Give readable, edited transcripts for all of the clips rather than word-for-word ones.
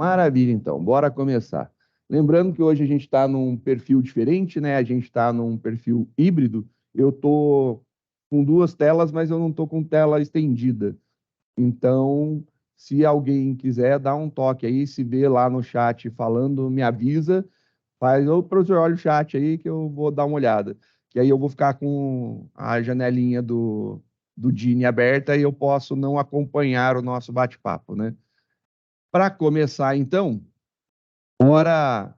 Maravilha, então. Bora começar. Lembrando que hoje a gente está num perfil diferente, né? A gente está num perfil híbrido. Eu estou com duas telas, mas eu não estou com tela estendida. Então, se alguém quiser dar um toque aí, se vê lá no chat falando, me avisa. Faz, ô professor, olha o chat aí que eu vou dar uma olhada. Que aí eu vou ficar com a janelinha do Dini aberta e eu posso não acompanhar o nosso bate-papo, né? Para começar, então, bora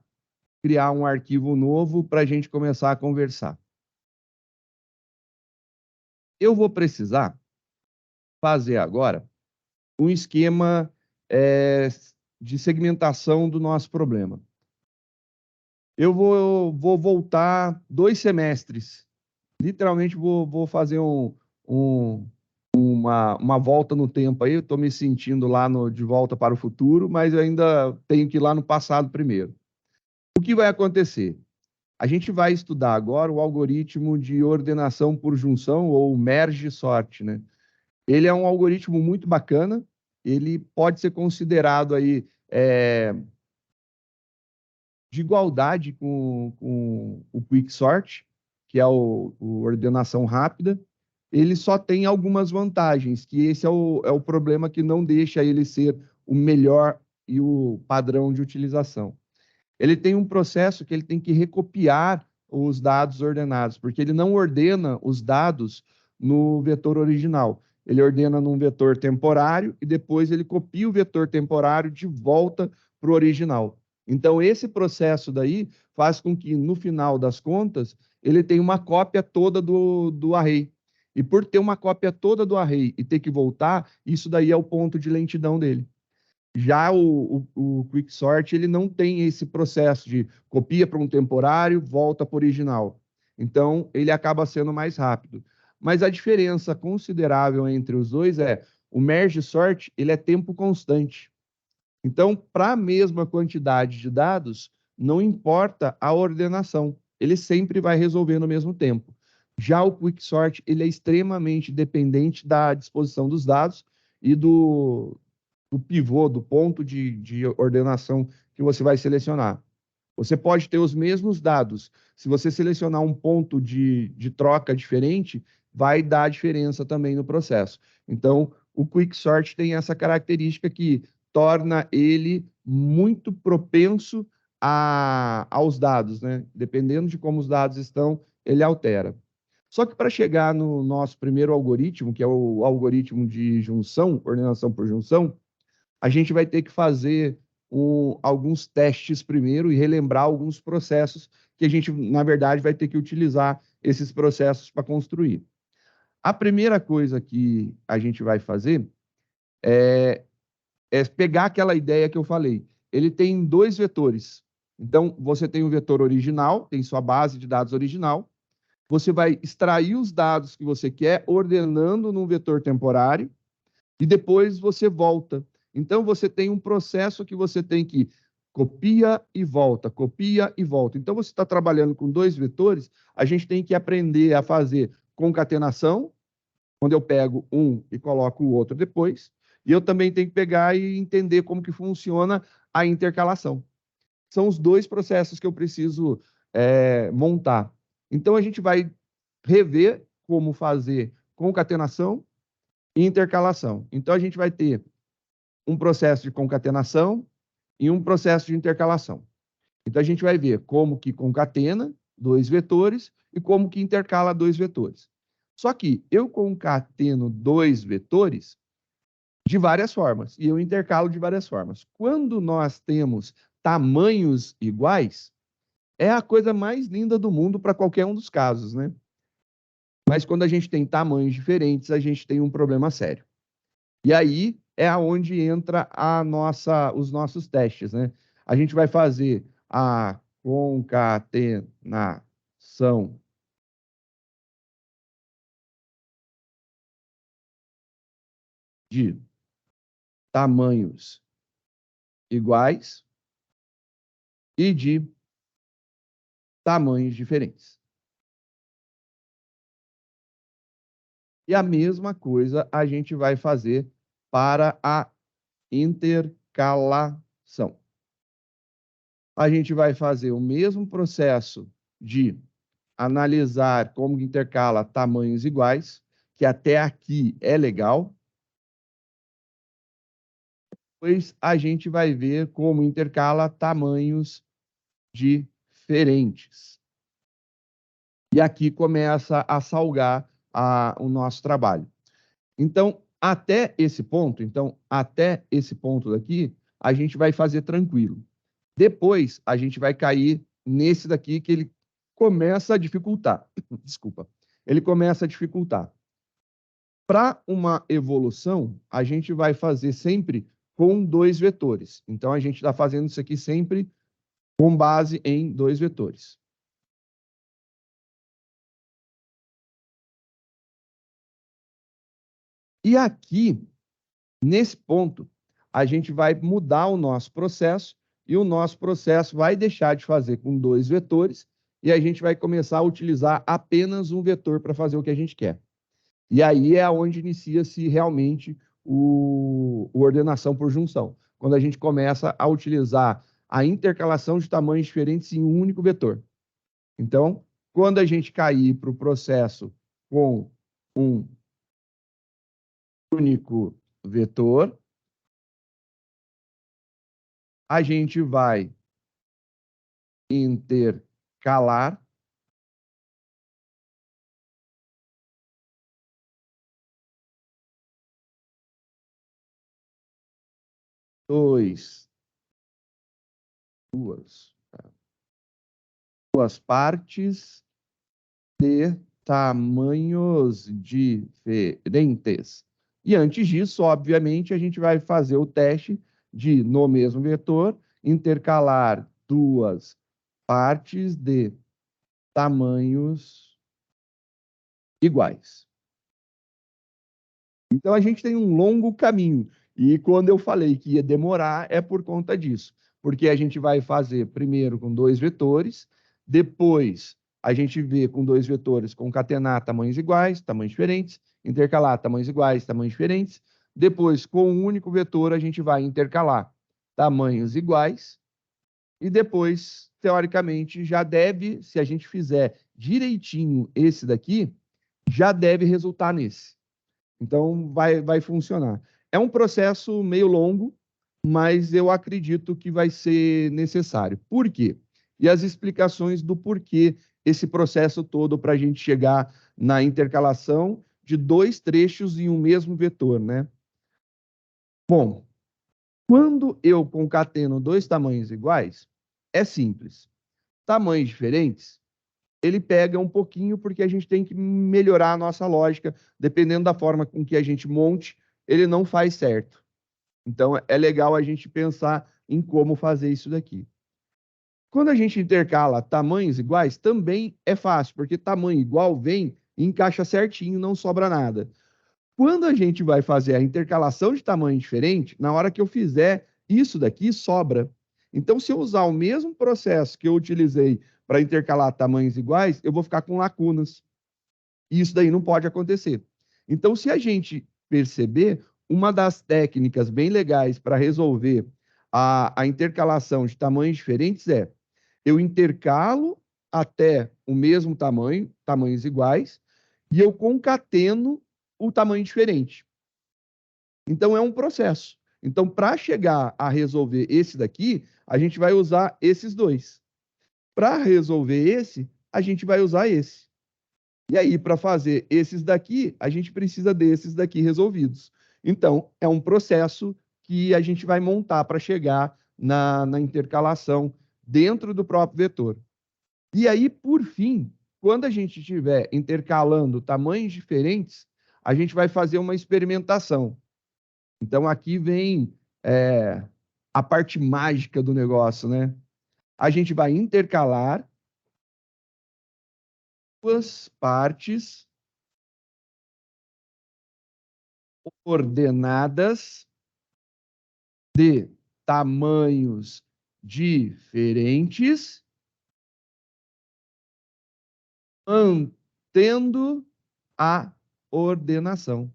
criar um arquivo novo para a gente começar a conversar. Eu vou precisar fazer agora um esquema de segmentação do nosso problema. Eu vou voltar 2 semestres. Literalmente vou fazer uma volta no tempo aí. Eu estou me sentindo lá de volta para o futuro, mas eu ainda tenho que ir lá no passado primeiro. O que vai acontecer? A gente vai estudar agora o algoritmo de ordenação por junção, ou merge sort, né? Ele é um algoritmo muito bacana, ele pode ser considerado aí de igualdade com o quicksort, que é o ordenação rápida. Ele só tem algumas vantagens, que esse é o problema que não deixa ele ser o melhor e o padrão de utilização. Ele tem um processo que ele tem que recopiar os dados ordenados, porque ele não ordena os dados no vetor original. Ele ordena num vetor temporário e depois ele copia o vetor temporário de volta para o original. Então, esse processo daí faz com que, no final das contas, ele tenha uma cópia toda do array. E por ter uma cópia toda do array e ter que voltar, isso daí é o ponto de lentidão dele. Já o Quicksort, ele não tem esse processo de copia para um temporário, volta para o original. Então, ele acaba sendo mais rápido. Mas a diferença considerável entre os dois é o merge sort, ele é tempo constante. Então, para a mesma quantidade de dados, não importa a ordenação, ele sempre vai resolver no mesmo tempo. Já o Quicksort, ele é extremamente dependente da disposição dos dados e do pivô, do ponto de ordenação que você vai selecionar. Você pode ter os mesmos dados. Se você selecionar um ponto de troca diferente, vai dar diferença também no processo. Então, o Quicksort tem essa característica que torna ele muito propenso aos dados, né? Dependendo de como os dados estão, ele altera. Só que para chegar no nosso primeiro algoritmo, que é o algoritmo de junção, ordenação por junção, a gente vai ter que fazer alguns testes primeiro e relembrar alguns processos que a gente, na verdade, vai ter que utilizar esses processos para construir. A primeira coisa que a gente vai fazer é pegar aquela ideia que eu falei. Ele tem 2 vetores. Então, você tem o vetor original, tem sua base de dados original. Você vai extrair os dados que você quer, ordenando num vetor temporário, e depois você volta. Então, você tem um processo que você tem que copia e volta, copia e volta. Então, você está trabalhando com 2 vetores, a gente tem que aprender a fazer concatenação, quando eu pego um e coloco o outro depois, e eu também tenho que pegar e entender como que funciona a intercalação. São os 2 processos que eu preciso montar. Então, a gente vai rever como fazer concatenação e intercalação. Então, a gente vai ter um processo de concatenação e um processo de intercalação. Então, a gente vai ver como que concatena 2 vetores e como que intercala 2 vetores. Só que eu concateno 2 vetores de várias formas e eu intercalo de várias formas. Quando nós temos tamanhos iguais, é a coisa mais linda do mundo para qualquer um dos casos, né? Mas quando a gente tem tamanhos diferentes, a gente tem um problema sério. E aí é aonde entra os nossos testes, né? A gente vai fazer a concatenação de tamanhos iguais e de tamanhos diferentes. E a mesma coisa a gente vai fazer para a intercalação. são. A gente vai fazer o mesmo processo de analisar como intercala tamanhos iguais, que até aqui é legal. Depois a gente vai ver como intercala tamanhos diferentes. E aqui começa a salgar o nosso trabalho. Então, até esse ponto daqui, a gente vai fazer tranquilo. Depois, a gente vai cair nesse daqui que ele começa a dificultar. Desculpa. Ele começa a dificultar. Para uma evolução, a gente vai fazer sempre com dois vetores. Então, a gente está fazendo isso aqui sempre com base em dois vetores. E aqui, nesse ponto, a gente vai mudar o nosso processo e o nosso processo vai deixar de fazer com dois vetores e a gente vai começar a utilizar apenas um vetor para fazer o que a gente quer. E aí é onde inicia-se realmente o ordenação por junção, quando a gente começa a utilizar a intercalação de tamanhos diferentes em um único vetor. Então, quando a gente cair para o processo com um único vetor, a gente vai intercalar duas partes de tamanhos diferentes. E antes disso, obviamente, a gente vai fazer o teste de, no mesmo vetor, intercalar duas partes de tamanhos iguais. Então, a gente tem um longo caminho. E quando eu falei que ia demorar, é por conta disso. Porque a gente vai fazer primeiro com dois vetores, depois a gente vê com dois vetores concatenar tamanhos iguais, tamanhos diferentes, intercalar tamanhos iguais, tamanhos diferentes. Depois, com um único vetor, a gente vai intercalar tamanhos iguais. E depois, teoricamente, já deve, se a gente fizer direitinho esse daqui, já deve resultar nesse. Então, vai funcionar. É um processo meio longo, mas eu acredito que vai ser necessário. Por quê? E as explicações do porquê esse processo todo para a gente chegar na intercalação de dois trechos em um mesmo vetor, né? Bom, quando eu concateno dois tamanhos iguais, é simples. Tamanhos diferentes, ele pega um pouquinho porque a gente tem que melhorar a nossa lógica, dependendo da forma com que a gente monte, ele não faz certo. Então é legal a gente pensar em como fazer isso daqui. Quando a gente intercala tamanhos iguais, também é fácil, porque tamanho igual vem e encaixa certinho, não sobra nada. Quando a gente vai fazer a intercalação de tamanho diferente, na hora que eu fizer isso daqui, sobra. Então, se eu usar o mesmo processo que eu utilizei para intercalar tamanhos iguais, eu vou ficar com lacunas. E isso daí não pode acontecer. Então, se a gente perceber, uma das técnicas bem legais para resolver a intercalação de tamanhos diferentes é eu intercalo até o mesmo tamanho, tamanhos iguais, e eu concateno o tamanho diferente. Então, é um processo. Então, para chegar a resolver esse daqui, a gente vai usar esses dois. Para resolver esse, a gente vai usar esse. E aí, para fazer esses daqui, a gente precisa desses daqui resolvidos. Então, é um processo que a gente vai montar para chegar na intercalação dentro do próprio vetor. E aí, por fim, quando a gente estiver intercalando tamanhos diferentes, a gente vai fazer uma experimentação. Então, aqui vem a parte mágica do negócio, né? A gente vai intercalar duas partes ordenadas de tamanhos diferentes, mantendo a ordenação.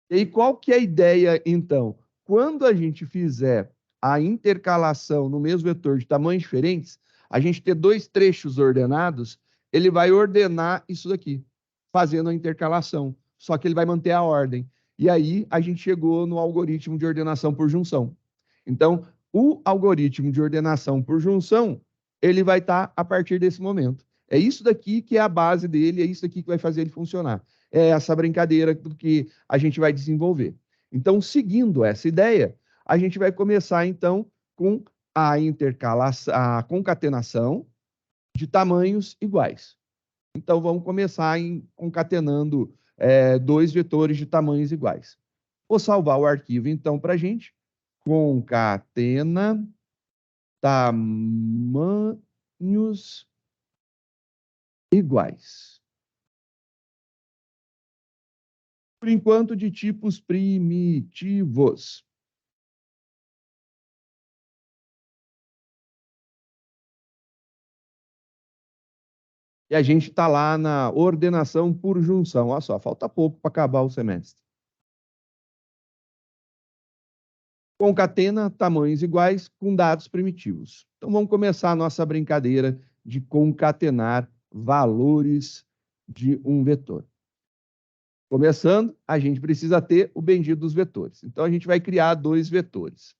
E qual que é a ideia, então? quando a gente fizer a intercalação no mesmo vetor de tamanhos diferentes, a gente ter dois trechos ordenados, ele vai ordenar isso daqui, fazendo a intercalação. Só que ele vai manter a ordem. E aí a gente chegou no algoritmo de ordenação por junção. Então, o algoritmo de ordenação por junção, ele vai estar a partir desse momento. É isso daqui que é a base dele, é isso daqui que vai fazer ele funcionar. É essa brincadeira do que a gente vai desenvolver. Então, seguindo essa ideia, a gente vai começar, então, com a intercalação, a concatenação de tamanhos iguais. Então, vamos começar concatenando dois vetores de tamanhos iguais. Vou salvar o arquivo, então, para a gente. Concatena tamanhos iguais. Por enquanto, de tipos primitivos. E a gente está lá na ordenação por junção. Olha só, falta pouco para acabar o semestre. Concatena tamanhos iguais com dados primitivos. Então, vamos começar a nossa brincadeira de concatenar valores de um vetor. Começando, a gente precisa ter o bendito dos vetores. Então, a gente vai criar dois vetores.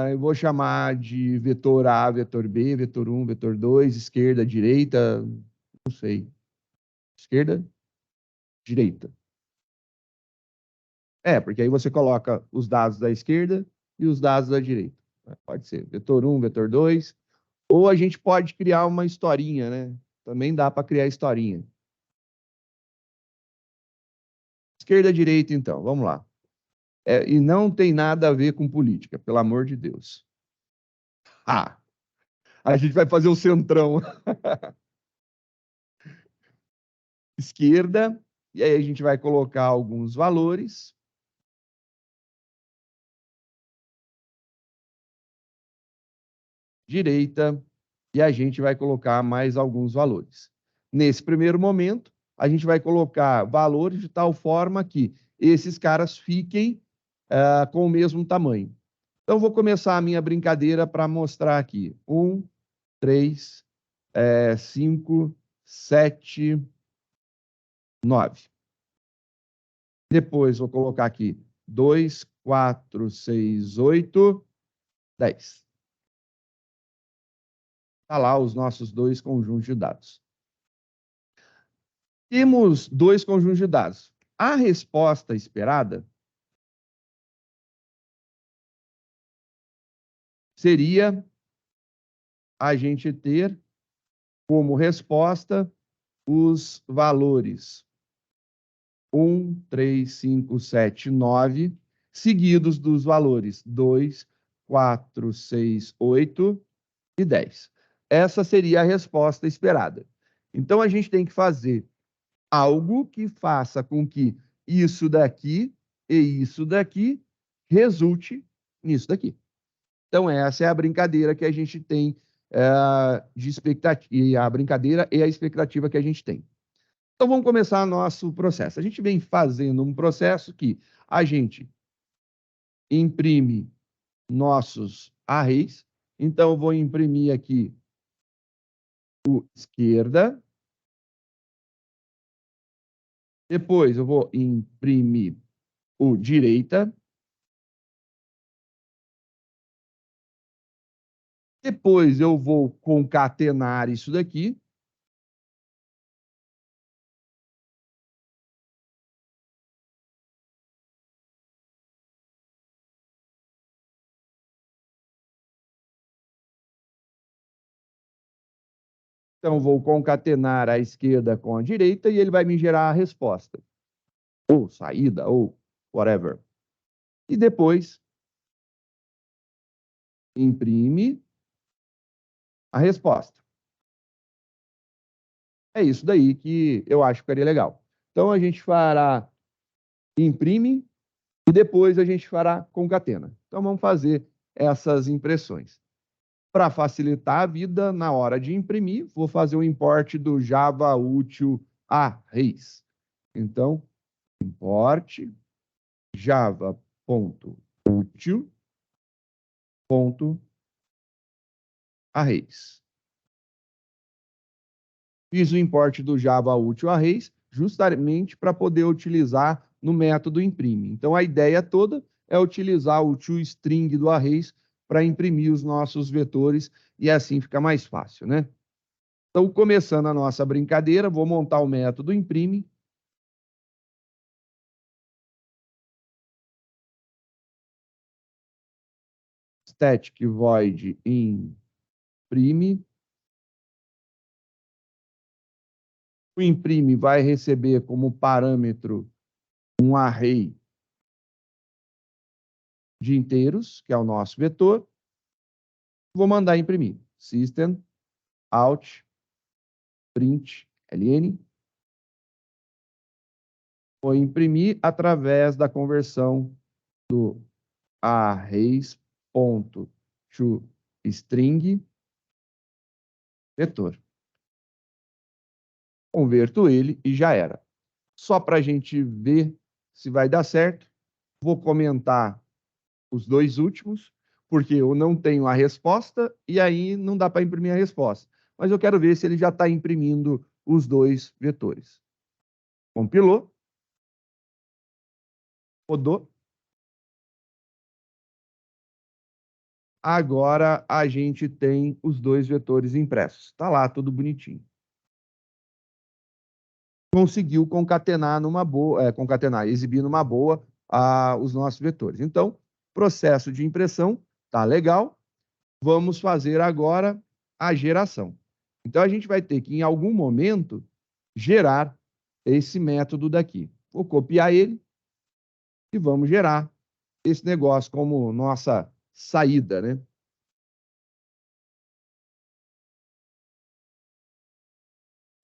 Eu vou chamar de vetor A, vetor B, vetor 1, vetor 2, esquerda, direita, não sei. Esquerda, direita. Porque aí você coloca os dados da esquerda e os dados da direita. Pode ser vetor 1, vetor 2. Ou a gente pode criar uma historinha, né? Também dá para criar historinha. Esquerda, direita, então. Vamos lá. E não tem nada a ver com política, pelo amor de Deus. A gente vai fazer o centrão. Esquerda, e aí a gente vai colocar alguns valores. Direita, e a gente vai colocar mais alguns valores. Nesse primeiro momento, a gente vai colocar valores de tal forma que esses caras fiquem com o mesmo tamanho. Então, vou começar a minha brincadeira para mostrar aqui. 1, 3, 5, 7, 9. Depois, vou colocar aqui 2, 4, 6, 8, 10. Está lá os nossos dois conjuntos de dados. Temos dois conjuntos de dados. A resposta esperada seria a gente ter como resposta os valores 1, 3, 5, 7, 9, seguidos dos valores 2, 4, 6, 8 e 10. Essa seria a resposta esperada. Então, a gente tem que fazer algo que faça com que isso daqui e isso daqui resulte nisso daqui. Então, essa é a brincadeira que a gente tem de expectativa, a brincadeira e a expectativa que a gente tem. Então, vamos começar nosso processo. A gente vem fazendo um processo que a gente imprime nossos arrays. Então, eu vou imprimir aqui o esquerda. Depois, eu vou imprimir o direita. Depois, eu vou concatenar isso daqui. Então, vou concatenar a esquerda com a direita e ele vai me gerar a resposta. Ou saída, ou whatever. E depois, imprime a resposta. É isso daí que eu acho que ficaria legal. Então, a gente fará imprime e depois a gente fará concatena. Então, vamos fazer essas impressões. Para facilitar a vida, na hora de imprimir, vou fazer o import do Java Util Arrays. Então, import Java ponto útil ponto arrays. Fiz o import do Java útil arrays justamente para poder utilizar no método imprime. Então, a ideia toda é utilizar o toString do arrays para imprimir os nossos vetores e assim fica mais fácil, né? Então, começando a nossa brincadeira, vou montar o método imprime. Static void imprime. O imprime vai receber como parâmetro um array de inteiros, que é o nosso vetor. Vou mandar imprimir. System out print ln. Vou imprimir através da conversão do arrays.toString vetor. Converto ele e já era. Só para a gente ver se vai dar certo, vou comentar os dois últimos, porque eu não tenho a resposta e aí não dá para imprimir a resposta. Mas eu quero ver se ele já está imprimindo os dois vetores. Compilou. Rodou. Agora a gente tem os dois vetores impressos. Está lá, tudo bonitinho. Conseguiu concatenar numa boa, exibir numa boa os nossos vetores. Então, processo de impressão tá legal. Vamos fazer agora a geração. Então, a gente vai ter que, em algum momento, gerar esse método daqui. Vou copiar ele e vamos gerar esse negócio como nossa saída, né?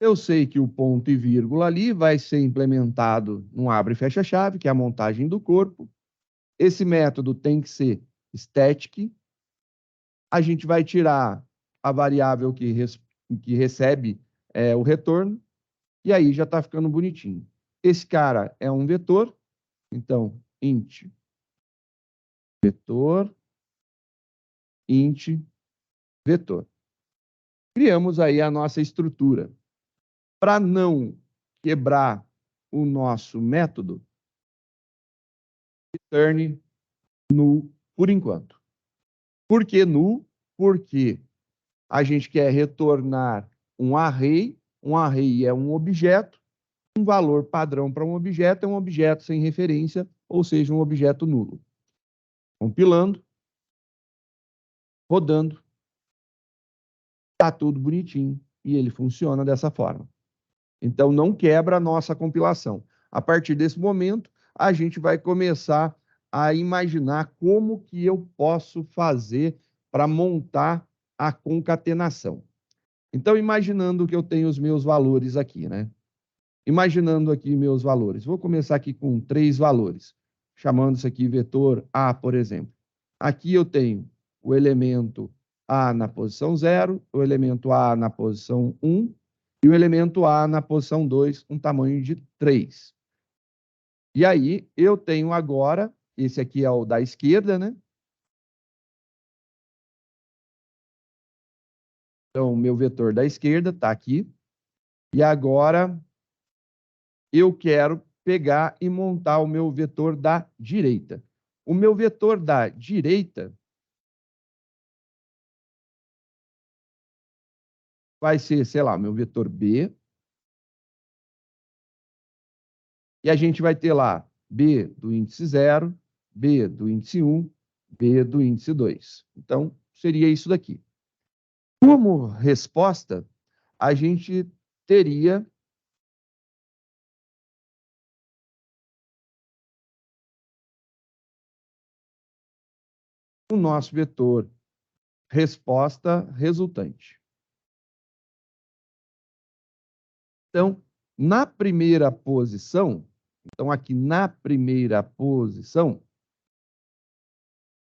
Eu sei que o ponto e vírgula ali vai ser implementado no abre e fecha-chave, que é a montagem do corpo. Esse método tem que ser static. A gente vai tirar a variável que recebe o retorno, e aí já está ficando bonitinho. Esse cara é um vetor, então, int vetor, int vetor. Criamos aí a nossa estrutura. Para não quebrar o nosso método, return null por enquanto. Por que null? Porque a gente quer retornar um array. Um array é um objeto. Um valor padrão para um objeto é um objeto sem referência, ou seja, um objeto nulo. Compilando, rodando, está tudo bonitinho e ele funciona dessa forma. Então, não quebra a nossa compilação. A partir desse momento, a gente vai começar a imaginar como que eu posso fazer para montar a concatenação. Então, imaginando que eu tenho os meus valores aqui, né? Imaginando aqui meus valores. Vou começar aqui com 3 valores, chamando isso aqui vetor A, por exemplo. Aqui eu tenho o elemento A na posição 0, o elemento A na posição 1 e o elemento A na posição 2, um tamanho de 3. E aí eu tenho agora, esse aqui é o da esquerda, né? Então, o meu vetor da esquerda está aqui. E agora eu quero pegar e montar o meu vetor da direita. O meu vetor da direita vai ser, sei lá, meu vetor B. E a gente vai ter lá B do índice 0, B do índice 1, B do índice 2. Então, seria isso daqui. Como resposta, a gente teria o nosso vetor resposta resultante. Então, na primeira posição, então aqui na primeira posição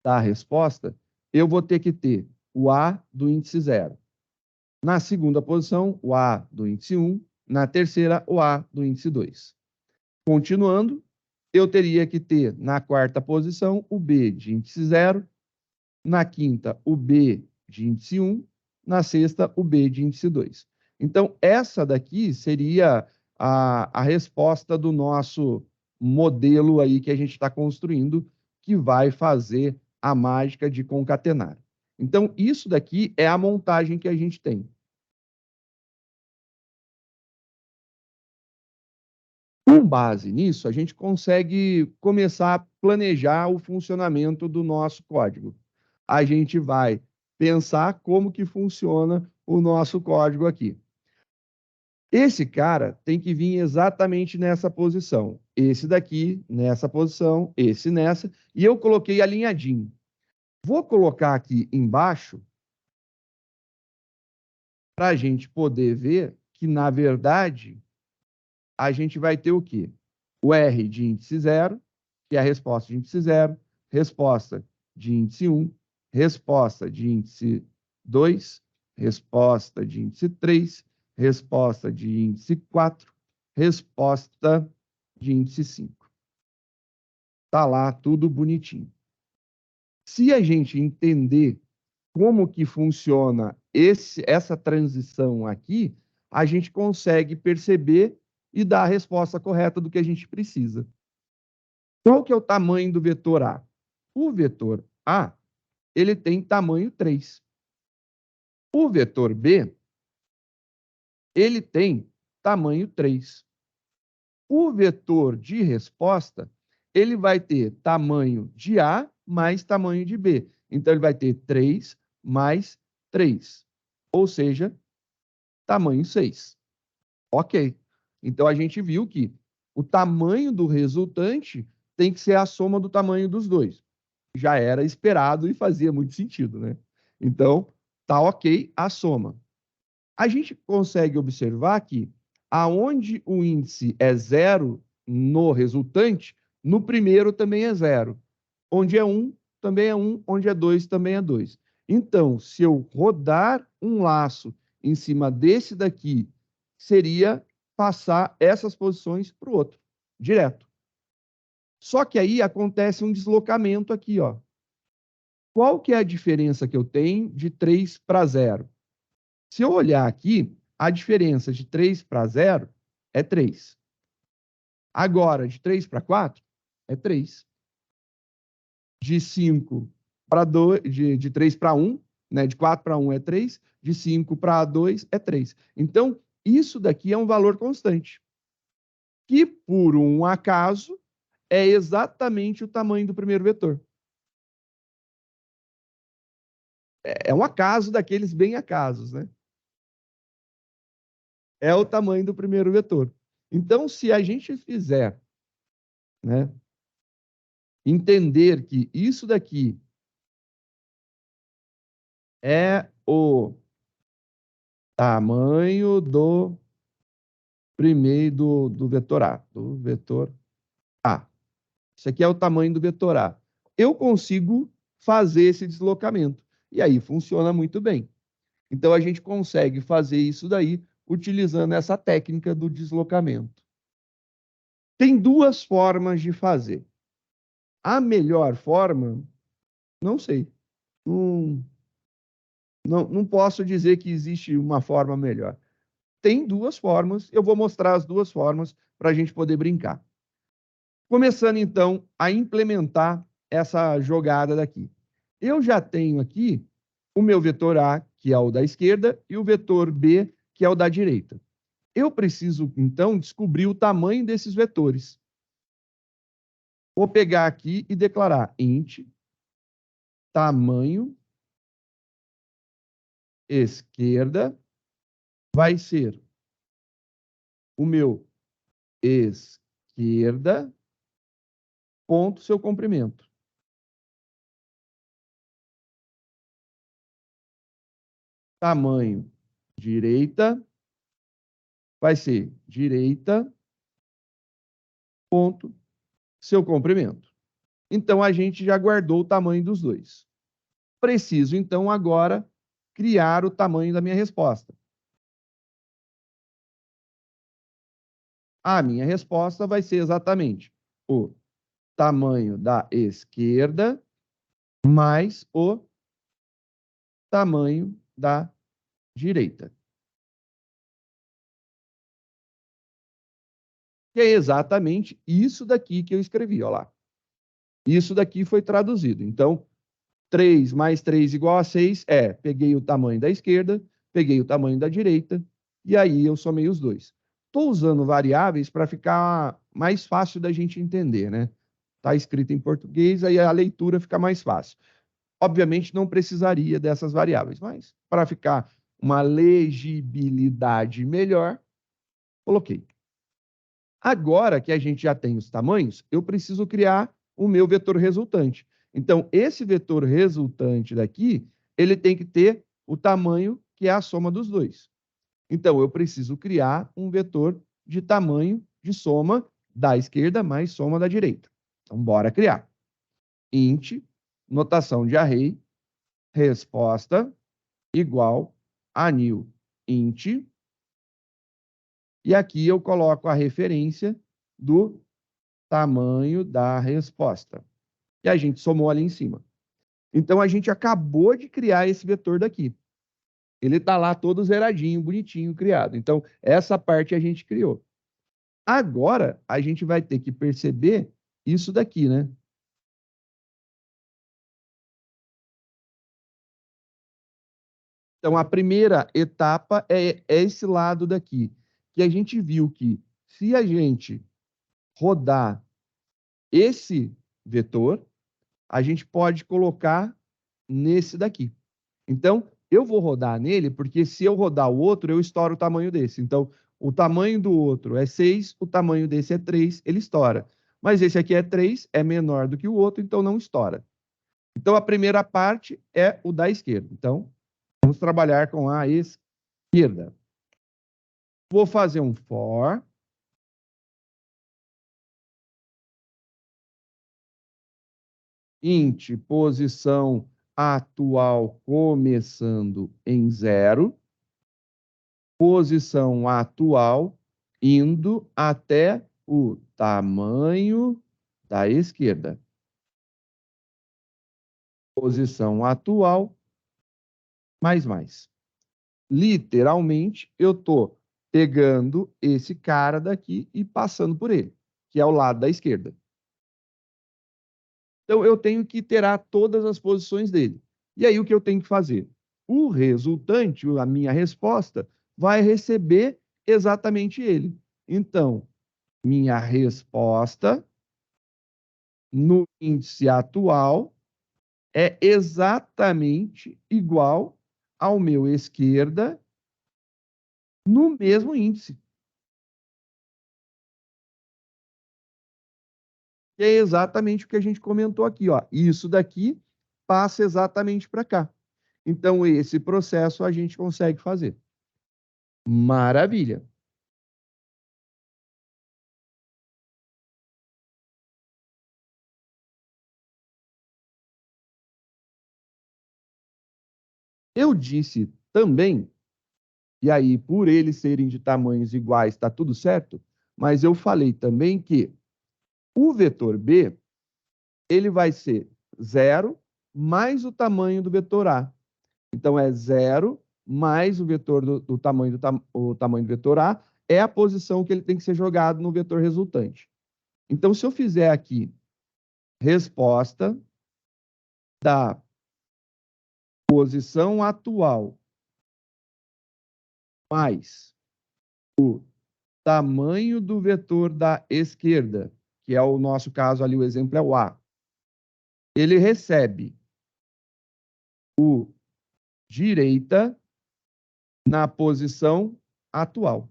da resposta, eu vou ter que ter o A do índice 0. Na segunda posição, o A do índice 1. Na terceira, o A do índice 2. Continuando, eu teria que ter na quarta posição o B de índice 0, na quinta o B de índice 1, na sexta o B de índice 2. Então, essa daqui seria a resposta do nosso modelo aí que a gente está construindo, que vai fazer a mágica de concatenar. Então, isso daqui é a montagem que a gente tem. Com base nisso, a gente consegue começar a planejar o funcionamento do nosso código. A gente vai pensar como que funciona o nosso código aqui. Esse cara tem que vir exatamente nessa posição. Esse daqui nessa posição, esse nessa, e eu coloquei alinhadinho. Vou colocar aqui embaixo para a gente poder ver que, na verdade, a gente vai ter o quê? O R de índice 0, que é a resposta de índice 0, resposta de índice 1, resposta de índice 2, resposta de índice 3, resposta de índice 4, resposta de índice 5. Tá lá tudo bonitinho. Se a gente entender como que funciona essa transição aqui, a gente consegue perceber e dar a resposta correta do que a gente precisa. Qual que é o tamanho do vetor A? O vetor A, ele tem tamanho 3. O vetor B, ele tem tamanho 3. O vetor de resposta, ele vai ter tamanho de A mais tamanho de B. Então, ele vai ter 3 mais 3. Ou seja, tamanho 6. Ok. Então, a gente viu que o tamanho do resultante tem que ser a soma do tamanho dos dois. Já era esperado e fazia muito sentido, né? Então, tá ok a soma. A gente consegue observar que aonde o índice é 0 no resultante, no primeiro também é 0. Onde é 1, também é 1. Onde é 2, também é 2. Então, se eu rodar um laço em cima desse daqui, seria passar essas posições para o outro, direto. Só que aí acontece um deslocamento aqui, ó. Qual que é a diferença que eu tenho de 3 para 0? Se eu olhar aqui, a diferença de 3 para 0 é 3. Agora, de 3 para 4 é 3. De 5 para 2, de 3 para 1, né? De 4 para 1 é 3, de 5 para 2 é 3. Então, isso daqui é um valor constante, que por um acaso é exatamente o tamanho do primeiro vetor. É um acaso daqueles bem acasos, né? É o tamanho do primeiro vetor. Então, se a gente fizer, né, entender que isso daqui é o tamanho do primeiro do vetor A, do vetor A. Isso aqui é o tamanho do vetor A. Eu consigo fazer esse deslocamento. E aí funciona muito bem. Então, a gente consegue fazer isso daí utilizando essa técnica do deslocamento. Tem duas formas de fazer. A melhor forma, não sei. Não posso dizer que existe uma forma melhor. Tem duas formas, eu vou mostrar as duas formas para a gente poder brincar. Começando, então, a implementar essa jogada daqui. Eu já tenho aqui o meu vetor A, que é o da esquerda, e o vetor B, que é o da direita. Eu preciso, então, descobrir o tamanho desses vetores. Vou pegar aqui e declarar int tamanho esquerda vai ser o meu esquerda ponto seu comprimento. Tamanho direita vai ser direita ponto seu comprimento. Então, a gente já guardou o tamanho dos dois. Preciso, então, agora criar o tamanho da minha resposta. A minha resposta vai ser exatamente o tamanho da esquerda mais o tamanho da direita. Que é exatamente isso daqui que eu escrevi, olha lá. Isso daqui foi traduzido. Então, 3 mais 3 igual a 6 peguei o tamanho da esquerda, peguei o tamanho da direita, e aí eu somei os dois. Estou usando variáveis para ficar mais fácil da gente entender, né? Está escrito em português, aí a leitura fica mais fácil. Obviamente não precisaria dessas variáveis, mas para ficar uma legibilidade melhor, coloquei. Agora que a gente já tem os tamanhos, eu preciso criar o meu vetor resultante. Então, esse vetor resultante daqui, ele tem que ter o tamanho que é a soma dos dois. Então, eu preciso criar um vetor de tamanho de soma da esquerda mais soma da direita. Então, bora criar. Int, notação de array, resposta igual a new int. E aqui eu coloco a referência do tamanho da resposta. E a gente somou ali em cima. Então, a gente acabou de criar esse vetor daqui. Ele está lá todo zeradinho, bonitinho, criado. Então, essa parte a gente criou. Agora, a gente vai ter que perceber isso daqui, né? Então, a primeira etapa é esse lado daqui, que a gente viu que se a gente rodar esse vetor, a gente pode colocar nesse daqui. Então, eu vou rodar nele, porque se eu rodar o outro, eu estouro o tamanho desse. Então, o tamanho do outro é 6, o tamanho desse é 3, ele estoura. Mas esse aqui é 3, é menor do que o outro, então não estoura. Então, a primeira parte é o da esquerda. Então, vamos trabalhar com a esquerda. Vou fazer um for. Int, posição atual começando em 0. Posição atual indo até o tamanho da esquerda. Posição atual, mais. Literalmente, eu estou pegando esse cara daqui e passando por ele, que é o lado da esquerda. Então, eu tenho que iterar todas as posições dele. E aí, o que eu tenho que fazer? O resultante, a minha resposta, vai receber exatamente ele. Então, minha resposta no índice atual é exatamente igual ao meu esquerda no mesmo índice. Que é exatamente o que a gente comentou aqui, ó. Isso daqui passa exatamente para cá. Então, esse processo a gente consegue fazer. Maravilha. Eu disse também, e aí, por eles serem de tamanhos iguais, está tudo certo, mas eu falei também que o vetor B, ele vai ser 0 mais o tamanho do vetor A. Então, é 0 mais o vetor do tamanho o tamanho do vetor A, é a posição que ele tem que ser jogado no vetor resultante. Então, se eu fizer aqui resposta da posição atual mais o tamanho do vetor da esquerda, que é o nosso caso ali, o exemplo é o A, ele recebe o direita na posição atual.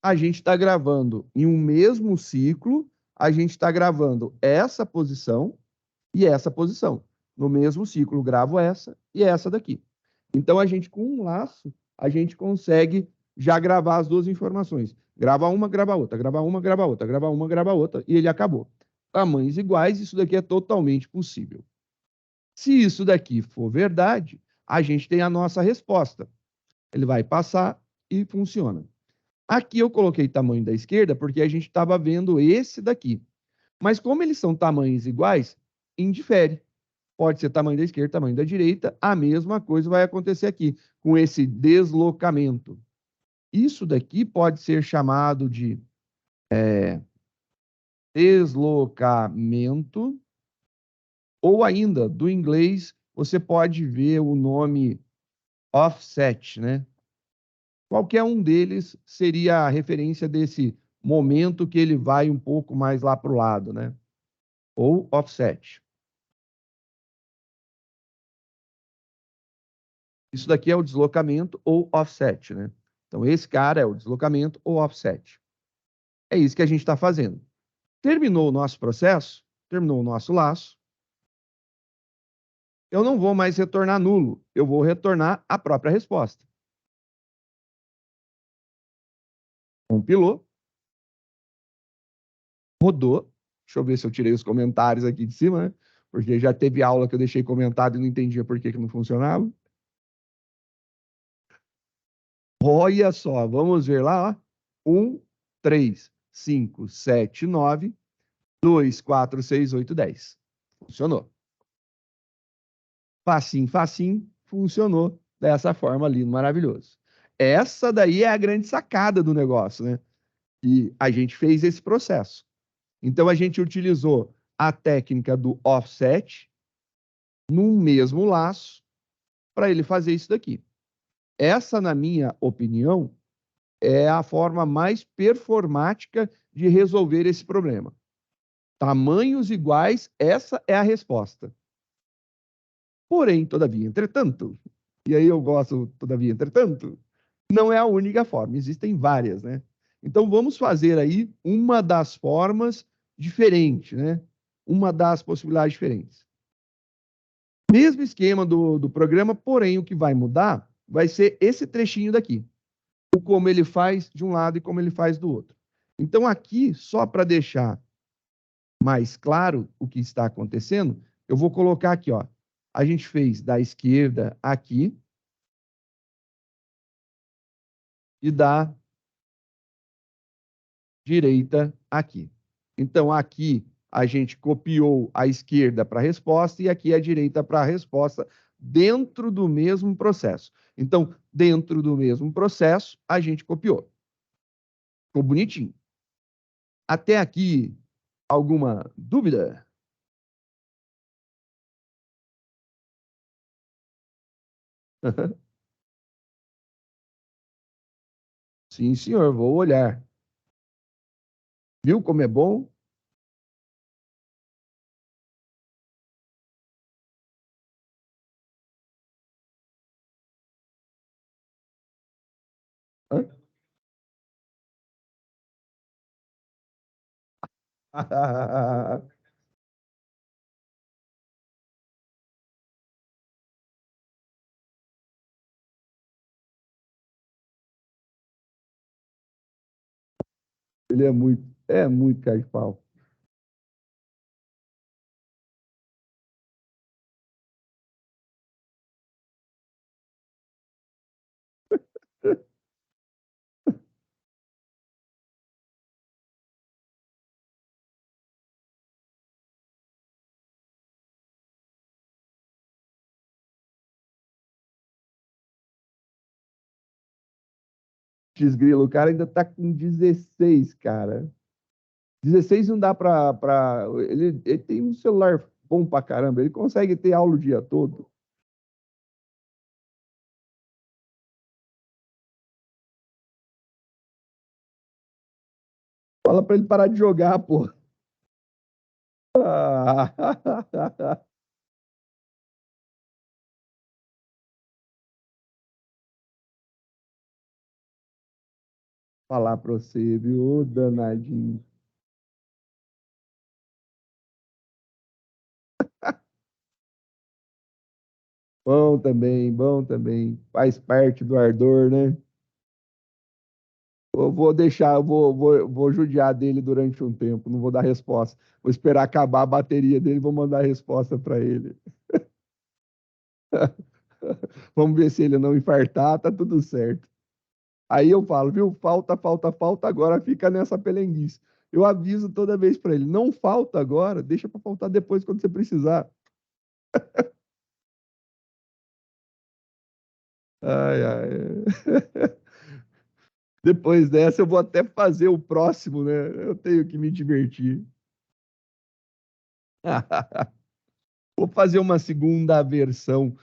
A gente está gravando em um mesmo ciclo, a gente está gravando essa posição e essa posição. No mesmo ciclo, gravo essa e essa daqui. Então, a gente, com um laço, a gente consegue já gravar as duas informações. Grava uma, grava outra, grava uma, grava outra, grava uma, grava outra, e ele acabou. Tamanhos iguais, isso daqui é totalmente possível. Se isso daqui for verdade, a gente tem a nossa resposta. Ele vai passar e funciona. Aqui eu coloquei tamanho da esquerda porque a gente estava vendo esse daqui. Mas como eles são tamanhos iguais, indifere. Pode ser tamanho da esquerda, tamanho da direita, a mesma coisa vai acontecer aqui, com esse deslocamento. Isso daqui pode ser chamado de deslocamento, ou ainda, do inglês, você pode ver o nome offset, né? Qualquer um deles seria a referência desse momento que ele vai um pouco mais lá para o lado, né? Ou offset. Isso daqui é o deslocamento ou offset, né? Então, esse cara é o deslocamento ou offset. É isso que a gente está fazendo. Terminou o nosso processo, terminou o nosso laço, eu não vou mais retornar nulo, eu vou retornar a própria resposta. Compilou, rodou. Deixa eu ver se eu tirei os comentários aqui de cima, né? Porque já teve aula que eu deixei comentado e não entendia por que não funcionava. Olha só, vamos ver lá. 1, 3, 5, 7, 9, 2, 4, 6, 8, 10. Funcionou. Facinho, facinho, funcionou dessa forma, lindo, maravilhoso. Essa daí é a grande sacada do negócio, né? E a gente fez esse processo. Então, a gente utilizou a técnica do offset num mesmo laço para ele fazer isso daqui. Essa, na minha opinião, é a forma mais performática de resolver esse problema. Tamanhos iguais, essa é a resposta. Porém, todavia, entretanto, e aí eu gosto, todavia, entretanto, não é a única forma, existem várias, né? Então, vamos fazer aí uma das formas diferente, né? Uma das possibilidades diferentes. Mesmo esquema do programa, porém, o que vai mudar vai ser esse trechinho daqui. O como ele faz de um lado e como ele faz do outro. Então, aqui, só para deixar mais claro o que está acontecendo, eu vou colocar aqui, ó. A gente fez da esquerda aqui e da direita aqui. Então, aqui a gente copiou a esquerda para a resposta e aqui a direita para a resposta dentro do mesmo processo. Então, dentro do mesmo processo, a gente copiou. Ficou bonitinho. Até aqui, alguma dúvida? Sim, senhor, vou olhar. Viu como é bom? Ele é muito cara de pau. Desgrila, o cara ainda tá com 16, cara. 16 não dá pra. Ele tem um celular bom pra caramba, ele consegue ter aula o dia todo. Fala pra ele parar de jogar, pô. Falar pra você, viu? Ô, danadinho. Bom também, bom também. Faz parte do ardor, né? Eu vou deixar, vou judiar dele durante um tempo, não vou dar resposta. Vou esperar acabar a bateria dele, vou mandar a resposta para ele. Vamos ver se ele não infartar, tá tudo certo. Aí eu falo, viu? Falta, falta, falta, agora fica nessa pelenguice. Eu aviso toda vez para ele, não falta agora, deixa para faltar depois quando você precisar. Ai, ai. Depois dessa eu vou até fazer o próximo, né? Eu tenho que me divertir. Vou fazer uma segunda versão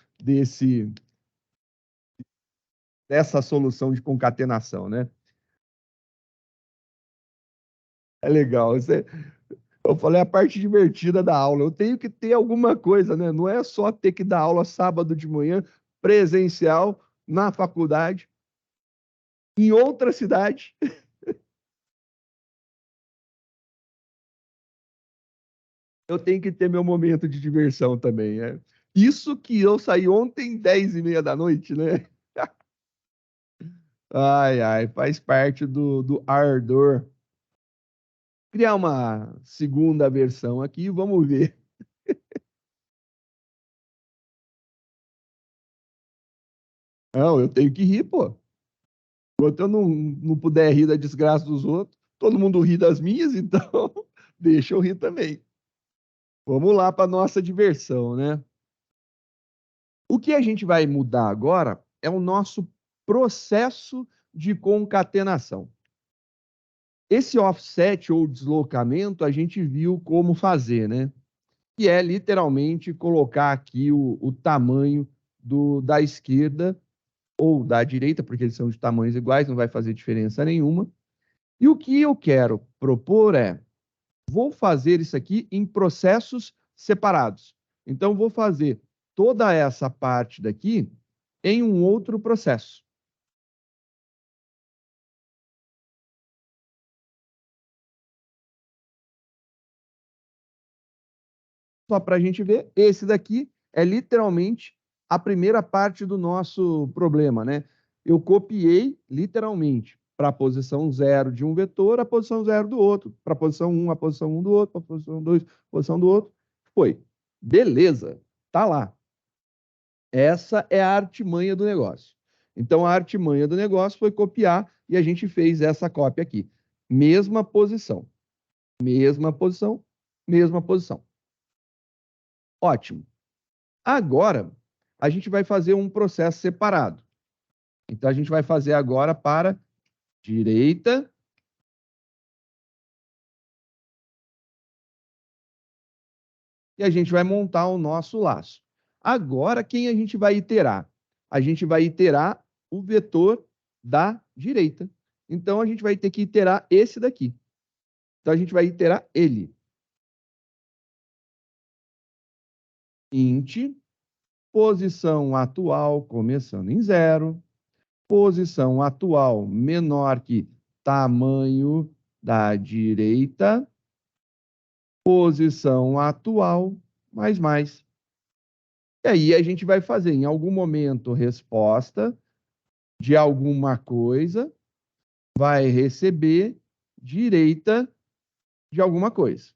dessa solução de concatenação, né? É legal. Eu falei a parte divertida da aula. Eu tenho que ter alguma coisa, né? Não é só ter que dar aula sábado de manhã, presencial, na faculdade, em outra cidade. Eu tenho que ter meu momento de diversão também. Isso que eu saí ontem, 10:30 da noite, né? Ai, ai, faz parte do ardor. Criar uma segunda versão aqui, vamos ver. Não, eu tenho que rir, pô. Enquanto eu não puder rir da desgraça dos outros, todo mundo ri das minhas, então deixa eu rir também. Vamos lá para nossa diversão, né? O que a gente vai mudar agora é o nosso processo de concatenação. Esse offset ou deslocamento a gente viu como fazer, né? Que é literalmente colocar aqui o tamanho da esquerda ou da direita, porque eles são de tamanhos iguais, não vai fazer diferença nenhuma. E o que eu quero propor vou fazer isso aqui em processos separados. Então, vou fazer toda essa parte daqui em um outro processo. Só para a gente ver, esse daqui é literalmente a primeira parte do nosso problema, né? Eu copiei literalmente para a posição 0 de um vetor, a posição 0 do outro, para a posição 1, a posição 1 do outro, para a posição 2, a posição do outro. Foi. Beleza, tá lá. Essa é a artimanha do negócio. Então, a artimanha do negócio foi copiar e a gente fez essa cópia aqui. Mesma posição, mesma posição, mesma posição. Ótimo. Agora, a gente vai fazer um processo separado. Então, a gente vai fazer agora para direita e a gente vai montar o nosso laço. Agora, quem a gente vai iterar? A gente vai iterar o vetor da direita. Então, a gente vai ter que iterar esse daqui. Então, a gente vai iterar ele. Int, posição atual começando em 0, posição atual menor que tamanho da direita, posição atual, mais. E aí a gente vai fazer, em algum momento, resposta de alguma coisa, vai receber direita de alguma coisa.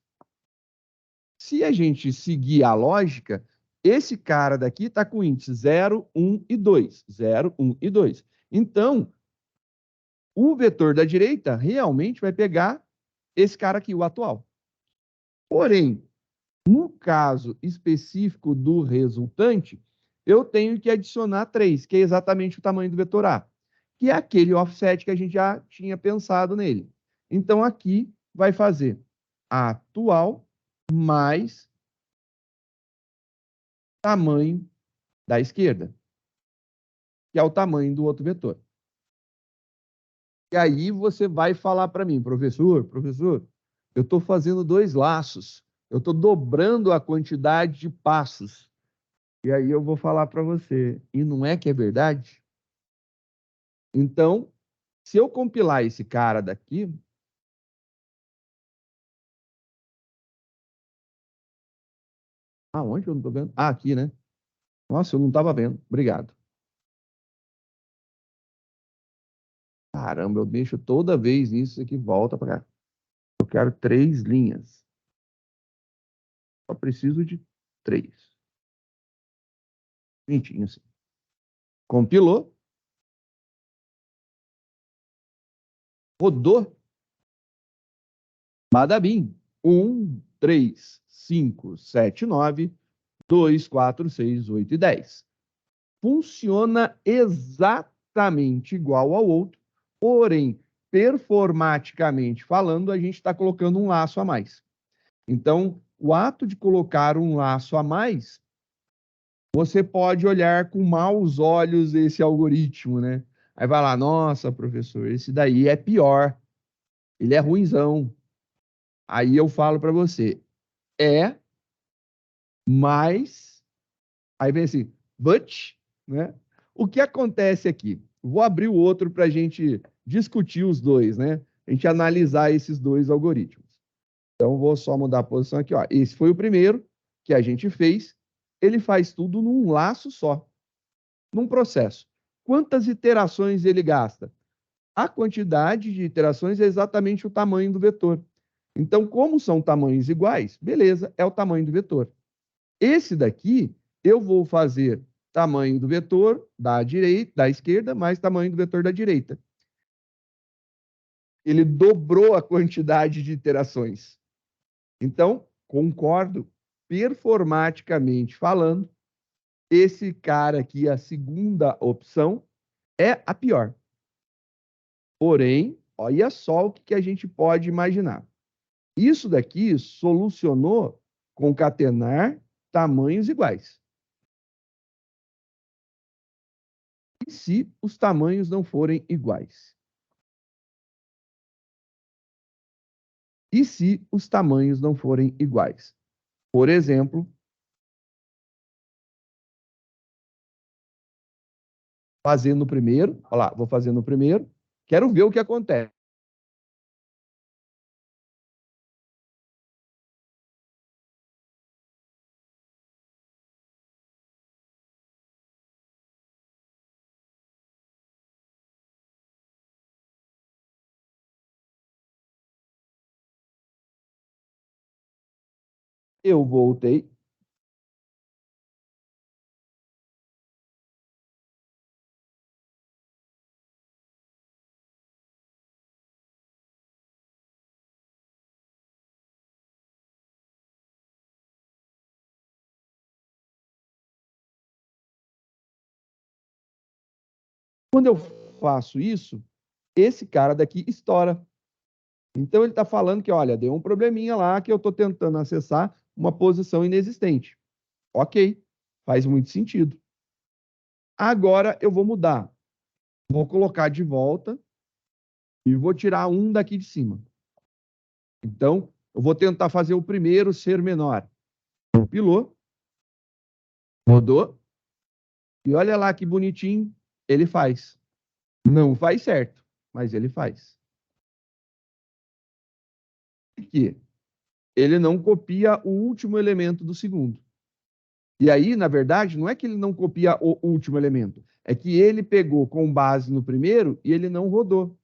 Se a gente seguir a lógica, esse cara daqui está com índice 0, 1 e 2. 0, 1 e 2. Então, o vetor da direita realmente vai pegar esse cara aqui, o atual. Porém, no caso específico do resultante, eu tenho que adicionar 3, que é exatamente o tamanho do vetor A, que é aquele offset que a gente já tinha pensado nele. Então, aqui vai fazer a atual mais tamanho da esquerda, que é o tamanho do outro vetor. E aí você vai falar para mim, professor, eu estou fazendo 2 laços, eu estou dobrando a quantidade de passos. E aí eu vou falar para você, e não é que é verdade? Então, se eu compilar esse cara daqui, aonde eu não estou vendo? Ah, aqui, né? Nossa, eu não estava vendo. Obrigado. Caramba, eu deixo toda vez isso aqui volta para cá. Eu quero 3 linhas. Só preciso de 3. Bonitinho assim. Compilou. Rodou. Badabim. 1, 3, 5, 7, 9, 2, 4, 6, 8 e 10. Funciona exatamente igual ao outro, porém, performaticamente falando, a gente está colocando um laço a mais. Então, o ato de colocar um laço a mais, você pode olhar com maus olhos esse algoritmo, né? Aí vai lá, nossa, professor, esse daí é pior, ele é ruinzão. Aí eu falo para você, mas, aí vem assim, but, né? O que acontece aqui? Vou abrir o outro para a gente discutir os dois, né? A gente analisar esses dois algoritmos. Então, vou só mudar a posição aqui, ó. Esse foi o primeiro que a gente fez. Ele faz tudo num laço só, num processo. Quantas iterações ele gasta? A quantidade de iterações é exatamente o tamanho do vetor. Então, como são tamanhos iguais, beleza, é o tamanho do vetor. Esse daqui, eu vou fazer tamanho do vetor da direita, da esquerda, mais tamanho do vetor da direita. Ele dobrou a quantidade de iterações. Então, concordo, performaticamente falando, esse cara aqui, a segunda opção, é a pior. Porém, olha só o que a gente pode imaginar. Isso daqui solucionou concatenar tamanhos iguais. E se os tamanhos não forem iguais? E se os tamanhos não forem iguais? Por exemplo, fazendo o primeiro, olha lá, vou fazer no primeiro, quero ver o que acontece. Eu voltei. Quando eu faço isso, esse cara daqui estoura. Então ele está falando que, olha, deu um probleminha lá que eu estou tentando acessar uma posição inexistente. Ok, faz muito sentido. Agora eu vou mudar. Vou colocar de volta e vou tirar um daqui de cima. Então, eu vou tentar fazer o primeiro ser menor. Compilou, rodou, e olha lá que bonitinho ele faz. Não faz certo, mas ele faz. Aqui, ele não copia o último elemento do segundo. E aí, na verdade, não é que ele não copia o último elemento, é que ele pegou com base no primeiro e ele não rodou.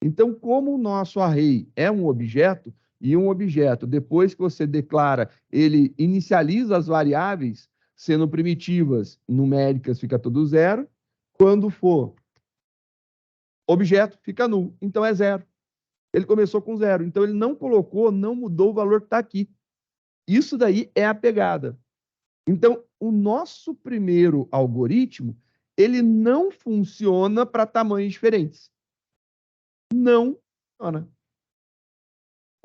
Então, como o nosso array é um objeto, e um objeto, depois que você declara, ele inicializa as variáveis, sendo primitivas, numéricas, fica tudo zero. Quando for objeto, fica nulo. Então, é zero. Ele começou com zero. Então, ele não colocou, não mudou o valor que está aqui. Isso daí é a pegada. Então, o nosso primeiro algoritmo, ele não funciona para tamanhos diferentes. Não funciona.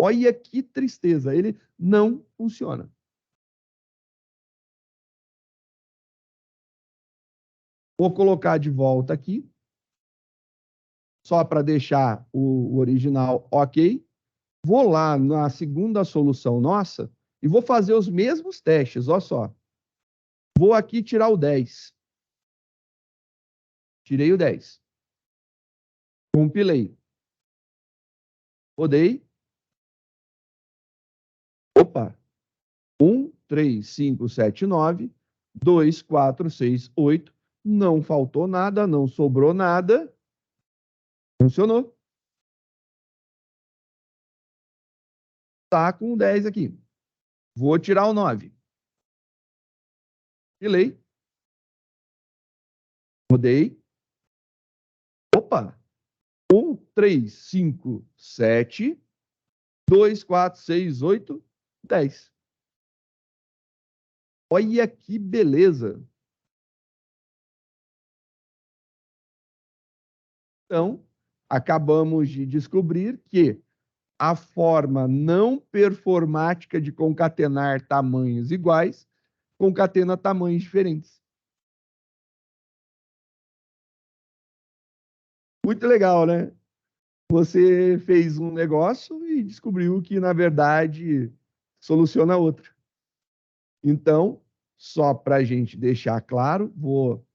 Olha que tristeza, ele não funciona. Vou colocar de volta aqui, só para deixar o original ok. Vou lá na segunda solução nossa e vou fazer os mesmos testes, olha só. Vou aqui tirar o 10. Tirei o 10. Compilei. Rodei. Opa. 1, 3, 5, 7, 9, 2, 4, 6, 8. Não faltou nada, não sobrou nada. Funcionou. Tá com 10 aqui. Vou tirar o 9. Compilei. Rodei. Opa! 1, 3, 5, 7, 2, 4, 6, 8, 10. Olha que beleza! Então, acabamos de descobrir que a forma não performática de concatenar tamanhos iguais concatena tamanhos diferentes. Muito legal, né? Você fez um negócio e descobriu que, na verdade, soluciona outro. Então, só para a gente deixar claro, vou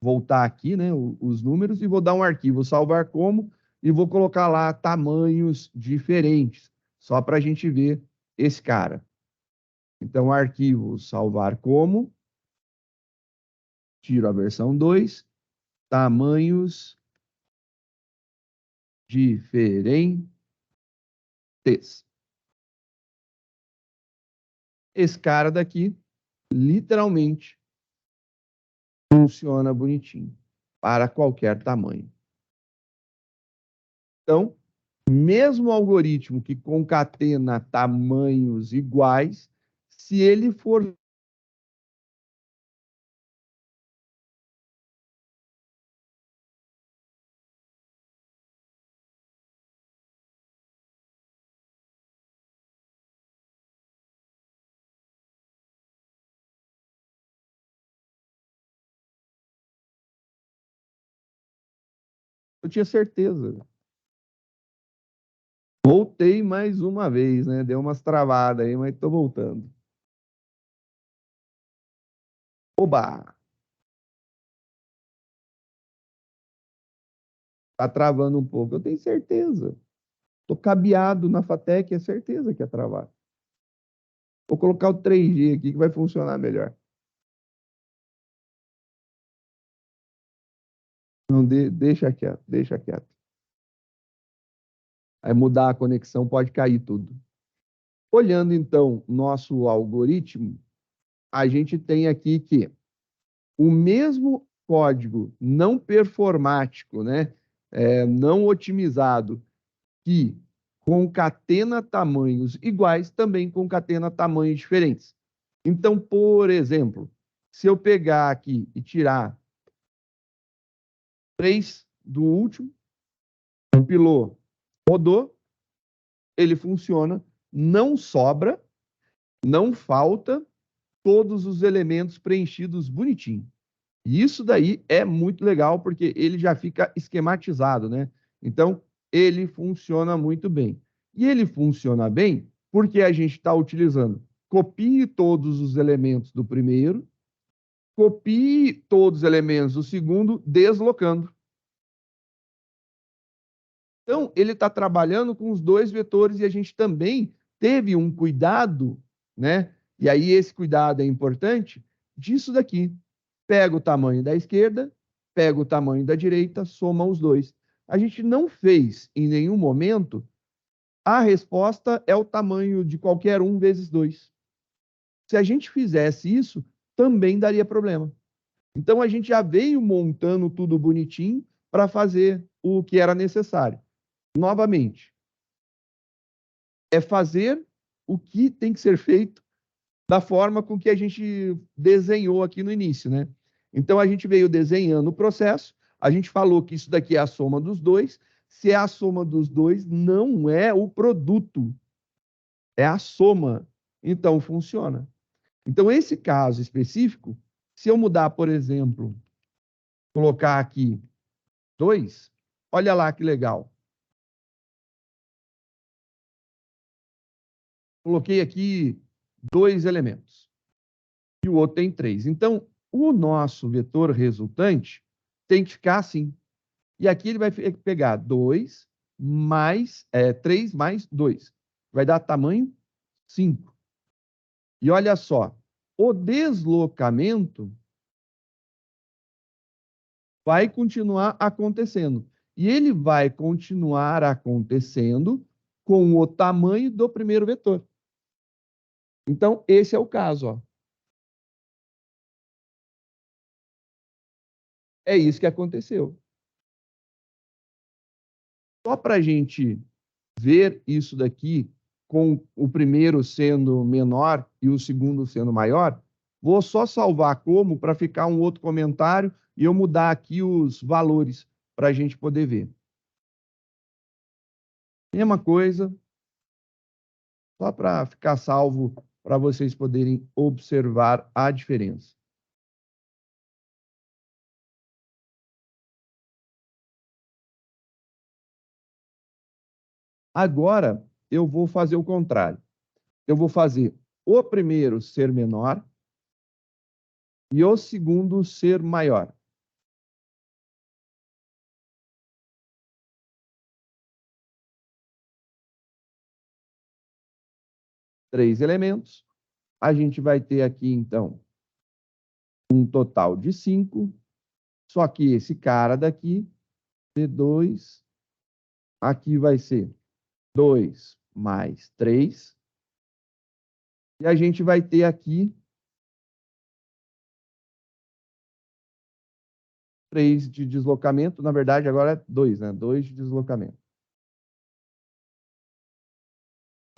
voltar aqui, né, os números, e vou dar um arquivo salvar como, e vou colocar lá tamanhos diferentes, só para a gente ver esse cara. Então, arquivo salvar como, tiro a versão 2, tamanhos diferentes. Esse cara daqui, literalmente, funciona bonitinho, para qualquer tamanho. Então, mesmo algoritmo que concatena tamanhos iguais, se ele for eu tinha certeza. Voltei mais uma vez, né? Deu umas travadas aí, mas tô voltando. Oba! Tá travando um pouco. Eu tenho certeza. Tô cabeado na FATEC, é certeza que ia travar. Vou colocar o 3G aqui que vai funcionar melhor. Não, deixa quieto, deixa quieto. Aí mudar a conexão pode cair tudo. Olhando então nosso algoritmo, a gente tem aqui que o mesmo código não performático, né, não otimizado, que concatena tamanhos iguais, também concatena tamanhos diferentes. Então, por exemplo, se eu pegar aqui e tirar 3 do último, compilou, rodou, ele funciona, não sobra, não falta, todos os elementos preenchidos bonitinho. E isso daí é muito legal, porque ele já fica esquematizado, né? Então, ele funciona muito bem. E ele funciona bem porque a gente está utilizando copie todos os elementos do primeiro, copie todos os elementos do segundo, deslocando. Então, ele está trabalhando com os dois vetores e a gente também teve um cuidado, né? E aí esse cuidado é importante disso daqui. Pega o tamanho da esquerda, pega o tamanho da direita, soma os dois. A gente não fez em nenhum momento a resposta é o tamanho de qualquer um vezes 2. Se a gente fizesse isso, também daria problema. Então a gente já veio montando tudo bonitinho para fazer o que era necessário. Novamente, é fazer o que tem que ser feito da forma com que a gente desenhou aqui no início, né? Então a gente veio desenhando o processo, a gente falou que isso daqui é a soma dos dois. Se é a soma dos dois, não é o produto, é a soma. Então funciona. Então esse caso específico, se eu mudar, por exemplo, colocar aqui 2, olha lá que legal. Coloquei aqui 2 elementos e o outro tem 3. Então, o nosso vetor resultante tem que ficar assim. E aqui ele vai pegar 2 mais 3 mais 2. Vai dar tamanho 5. E olha só, o deslocamento vai continuar acontecendo. E ele vai continuar acontecendo com o tamanho do primeiro vetor. Então, esse é o caso. Ó. É isso que aconteceu. Só para a gente ver isso daqui, com o primeiro sendo menor e o segundo sendo maior, vou só salvar como para ficar um outro comentário e eu mudar aqui os valores para a gente poder ver. Mesma coisa, só para ficar salvo, para vocês poderem observar a diferença. Agora, eu vou fazer o contrário. Eu vou fazer o primeiro ser menor e o segundo ser maior. Três elementos. A gente vai ter aqui, então, um total de 5. Só que esse cara daqui, P2, aqui vai ser 2 mais 3. E a gente vai ter aqui 3 de deslocamento. Na verdade, agora é 2, né? 2 de deslocamento.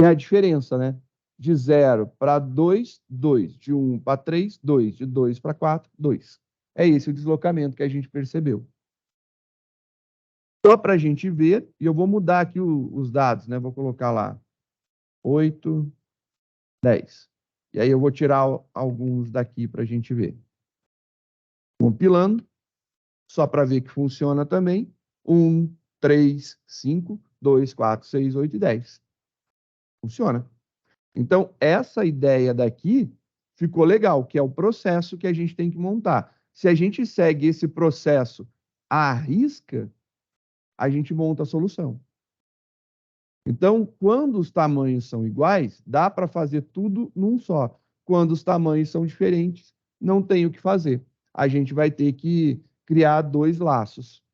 É a diferença, né? De 0 para 2, 2. De 1 para 3, 2. De 2 para 4, 2. É esse o deslocamento que a gente percebeu. Só para a gente ver, e eu vou mudar aqui os dados, né? Vou colocar lá 8, 10. E aí eu vou tirar alguns daqui para a gente ver. Compilando, só para ver que funciona também. 1, 3, 5, 2, 4, 6, 8 e 10. Funciona. Então, essa ideia daqui ficou legal, que é o processo que a gente tem que montar. Se a gente segue esse processo à risca, a gente monta a solução. Então, quando os tamanhos são iguais, dá para fazer tudo num só. Quando os tamanhos são diferentes, não tem o que fazer. A gente vai ter que criar dois laços.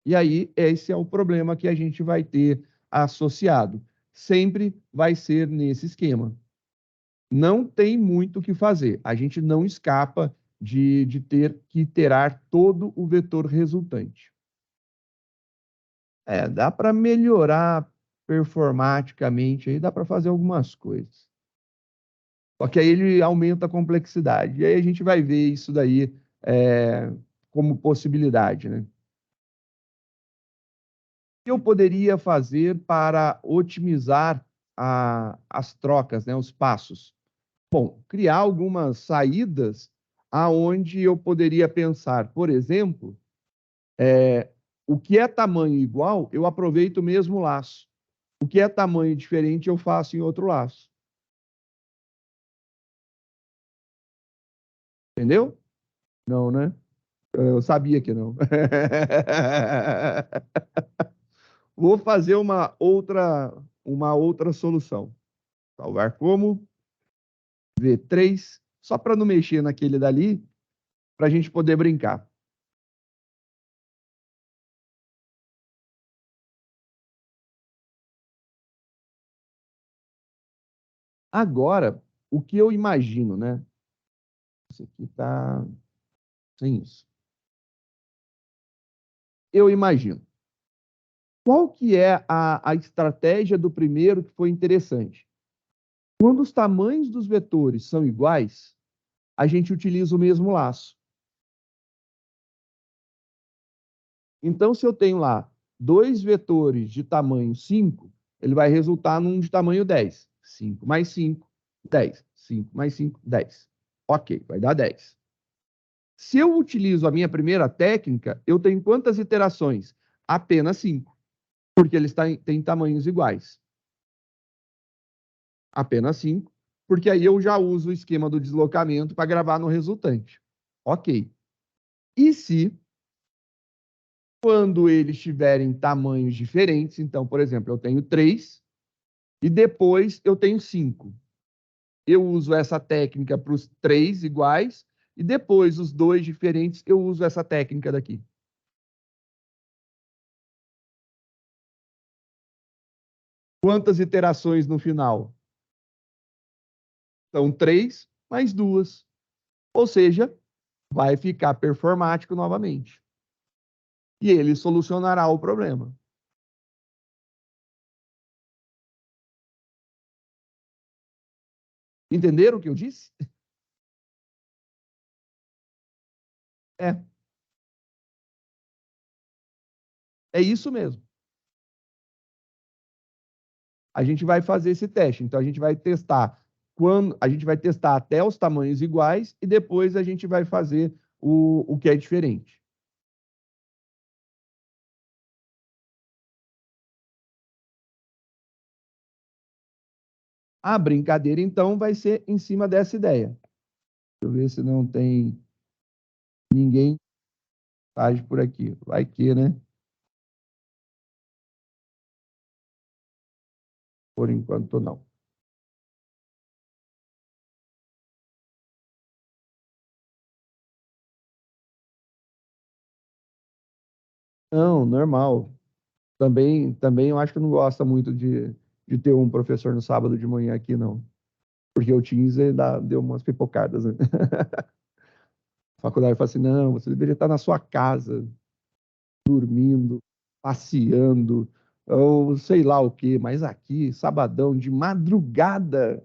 E aí, esse é o problema que a gente vai ter associado. Sempre vai ser nesse esquema. Não tem muito o que fazer. A gente não escapa de ter que iterar todo o vetor resultante. Dá para melhorar performaticamente, aí dá para fazer algumas coisas. Só que aí ele aumenta a complexidade. E aí a gente vai ver isso daí como possibilidade, né? O que eu poderia fazer para otimizar as trocas, né, os passos? Bom, criar algumas saídas aonde eu poderia pensar, por exemplo, o que é tamanho igual, eu aproveito o mesmo laço. O que é tamanho diferente, eu faço em outro laço. Entendeu? Não, né? Eu sabia que não. Vou fazer uma outra solução. Salvar como V3, só para não mexer naquele dali, para a gente poder brincar. Agora, o que eu imagino, né? Isso aqui está sem isso. Eu imagino. Qual que é a estratégia do primeiro que foi interessante? Quando os tamanhos dos vetores são iguais, a gente utiliza o mesmo laço. Então, se eu tenho lá dois vetores de tamanho 5, ele vai resultar num de tamanho 10. 5 mais 5, 10. 5 mais 5, 10. Ok, vai dar 10. Se eu utilizo a minha primeira técnica, eu tenho quantas iterações? Apenas 5, porque eles têm tamanhos iguais. Apenas 5, porque aí eu já uso o esquema do deslocamento para gravar no resultante. Ok. E se, quando eles tiverem tamanhos diferentes, então, por exemplo, eu tenho 3 e depois eu tenho 5. Eu uso essa técnica para os 3 iguais e depois os 2 diferentes, eu uso essa técnica daqui. Quantas iterações no final? São 3 mais 2. Ou seja, vai ficar performático novamente. e ele solucionará o problema. Entenderam o que eu disse? É, é isso mesmo. A gente vai fazer esse teste. Então, a gente vai testar a gente vai testar até os tamanhos iguais e depois a gente vai fazer o que é diferente. A brincadeira, então, vai ser em cima dessa ideia. Deixa eu ver se não tem ninguém por aqui. Vai que, né? Por enquanto, não. Não, normal. Também eu acho que não gosta muito de ter um professor no sábado de manhã aqui, não. Porque o Teams deu umas pipocadas, né? A faculdade fala assim, não, você deveria estar na sua casa, dormindo, passeando, ou sei lá o quê, mas aqui, sabadão, de madrugada.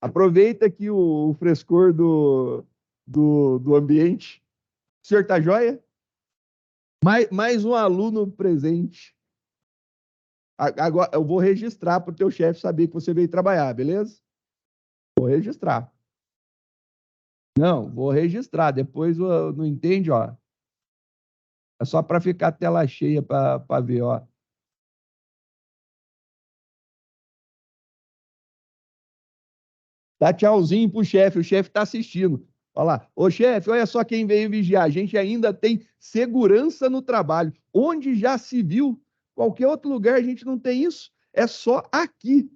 Aproveita aqui o frescor do ambiente. O senhor tá joia? Mais um aluno presente. Agora eu vou registrar para o teu chefe saber que você veio trabalhar, beleza? Vou registrar. Não, vou registrar. Depois não entende, ó. É só para ficar a tela cheia para ver, ó. Dá tchauzinho pro chefe, o chefe tá assistindo. Olha lá, ô chefe, olha só quem veio vigiar. A gente ainda tem segurança no trabalho. Onde já se viu? Qualquer outro lugar a gente não tem isso. É só aqui.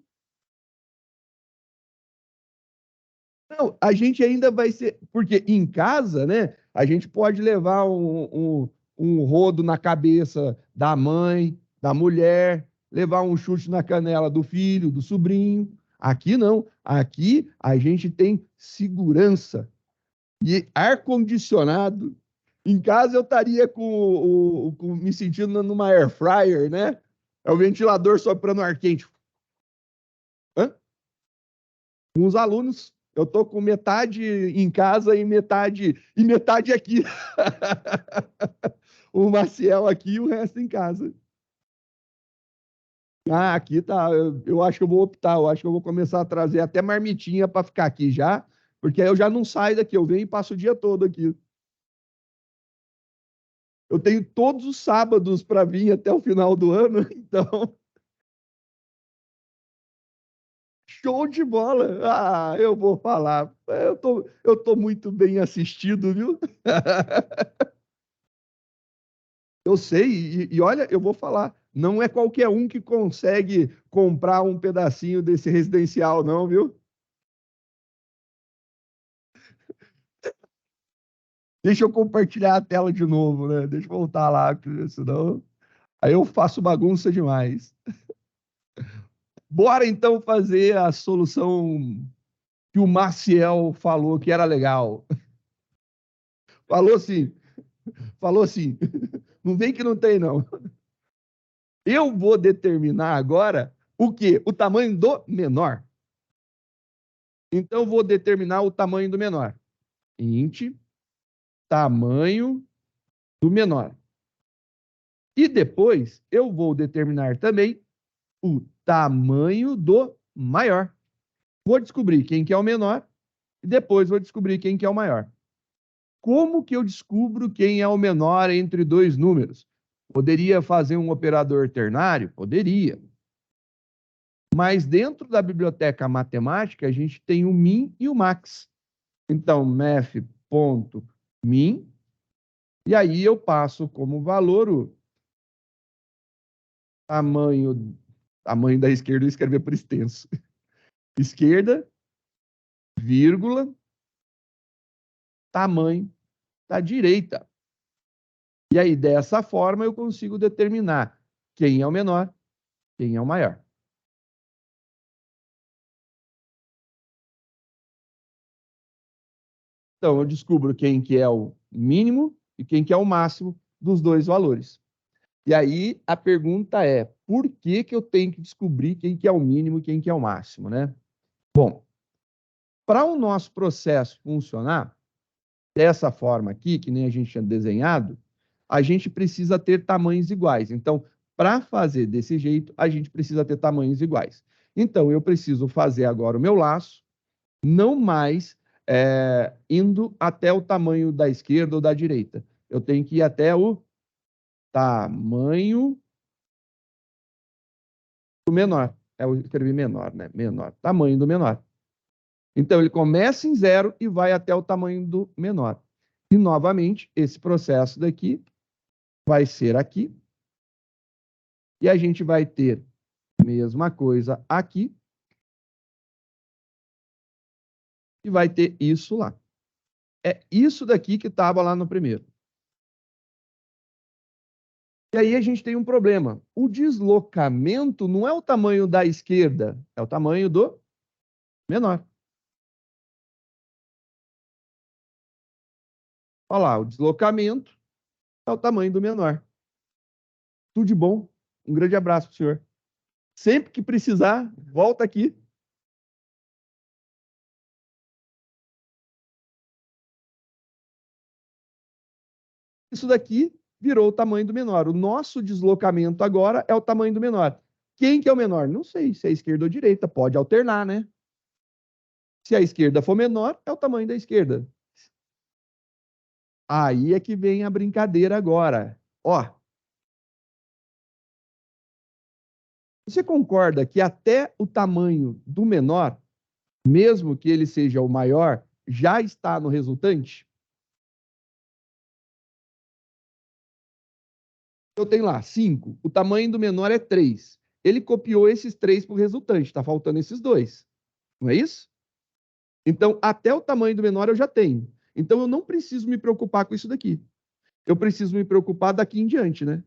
Não, a gente ainda vai ser. Porque em casa, né? A gente pode levar um rodo na cabeça da mãe, da mulher, levar um chute na canela do filho, do sobrinho. Aqui não. Aqui a gente tem segurança. E ar-condicionado. Em casa eu estaria me sentindo numa air fryer, né? É o ventilador soprando ar quente. Hã? Com os alunos, eu tô com metade em casa e metade aqui. O Maciel aqui e o resto em casa. Ah, aqui tá. Eu acho que eu vou optar. Eu acho que eu vou começar a trazer até marmitinha para ficar aqui já, porque aí eu já não saio daqui. Eu venho e passo o dia todo aqui. Eu tenho todos os sábados para vir até o final do ano, então show de bola. Ah, eu vou falar. Eu tô muito bem assistido, viu? Eu sei, e olha, eu vou falar. Não é qualquer um que consegue comprar um pedacinho desse residencial, não, viu? Deixa eu compartilhar a tela de novo, né? Deixa eu voltar lá, senão aí eu faço bagunça demais. Bora então fazer a solução que o Maciel falou que era legal. Falou assim, falou assim. Não vem que não tem, não. Eu vou determinar agora o quê? O tamanho do menor. Então, vou determinar o tamanho do menor. Int, tamanho do menor. E depois, eu vou determinar também o tamanho do maior. Vou descobrir quem que é o menor e depois vou descobrir quem que é o maior. Como que eu descubro quem é o menor entre dois números? Poderia fazer um operador ternário? Poderia. Mas dentro da biblioteca matemática, a gente tem o min e o max. Então, math.min, e aí eu passo como valor o tamanho da esquerda, eu escrever por extenso. Esquerda, vírgula, tamanho da direita. E aí, dessa forma, eu consigo determinar quem é o menor, quem é o maior. Então, eu descubro quem que é o mínimo e quem que é o máximo dos dois valores. E aí, a pergunta é, por que que eu tenho que descobrir quem que é o mínimo e quem que é o máximo, né? Bom, para o nosso processo funcionar dessa forma aqui, que nem a gente tinha desenhado, a gente precisa ter tamanhos iguais. Então, para fazer desse jeito, a gente precisa ter tamanhos iguais. Então, eu preciso fazer agora o meu laço, não mais indo até o tamanho da esquerda ou da direita. Eu tenho que ir até o tamanho do menor. Eu escrevi menor, né? Menor. Tamanho do menor. Então, ele começa em 0 e vai até o tamanho do menor. E, novamente, esse processo daqui vai ser aqui. E a gente vai ter a mesma coisa aqui. E vai ter isso lá. É isso daqui que estava lá no primeiro. E aí a gente tem um problema. O deslocamento não é o tamanho da esquerda, é o tamanho do menor. Olha lá, o deslocamento é o tamanho do menor. Tudo de bom. Um grande abraço para o senhor. Sempre que precisar, volta aqui. Isso daqui virou o tamanho do menor. O nosso deslocamento agora é o tamanho do menor. Quem que é o menor? Não sei se é esquerda ou direita. Pode alternar, né? Se a esquerda for menor, é o tamanho da esquerda. Aí é que vem a brincadeira agora. Ó, você concorda que até o tamanho do menor, mesmo que ele seja o maior, já está no resultante? Eu tenho lá 5. O tamanho do menor é 3. Ele copiou esses 3 para o resultante. Está faltando esses 2. Não é isso? Então, até o tamanho do menor eu já tenho. Então, eu não preciso me preocupar com isso daqui. Eu preciso me preocupar daqui em diante, né?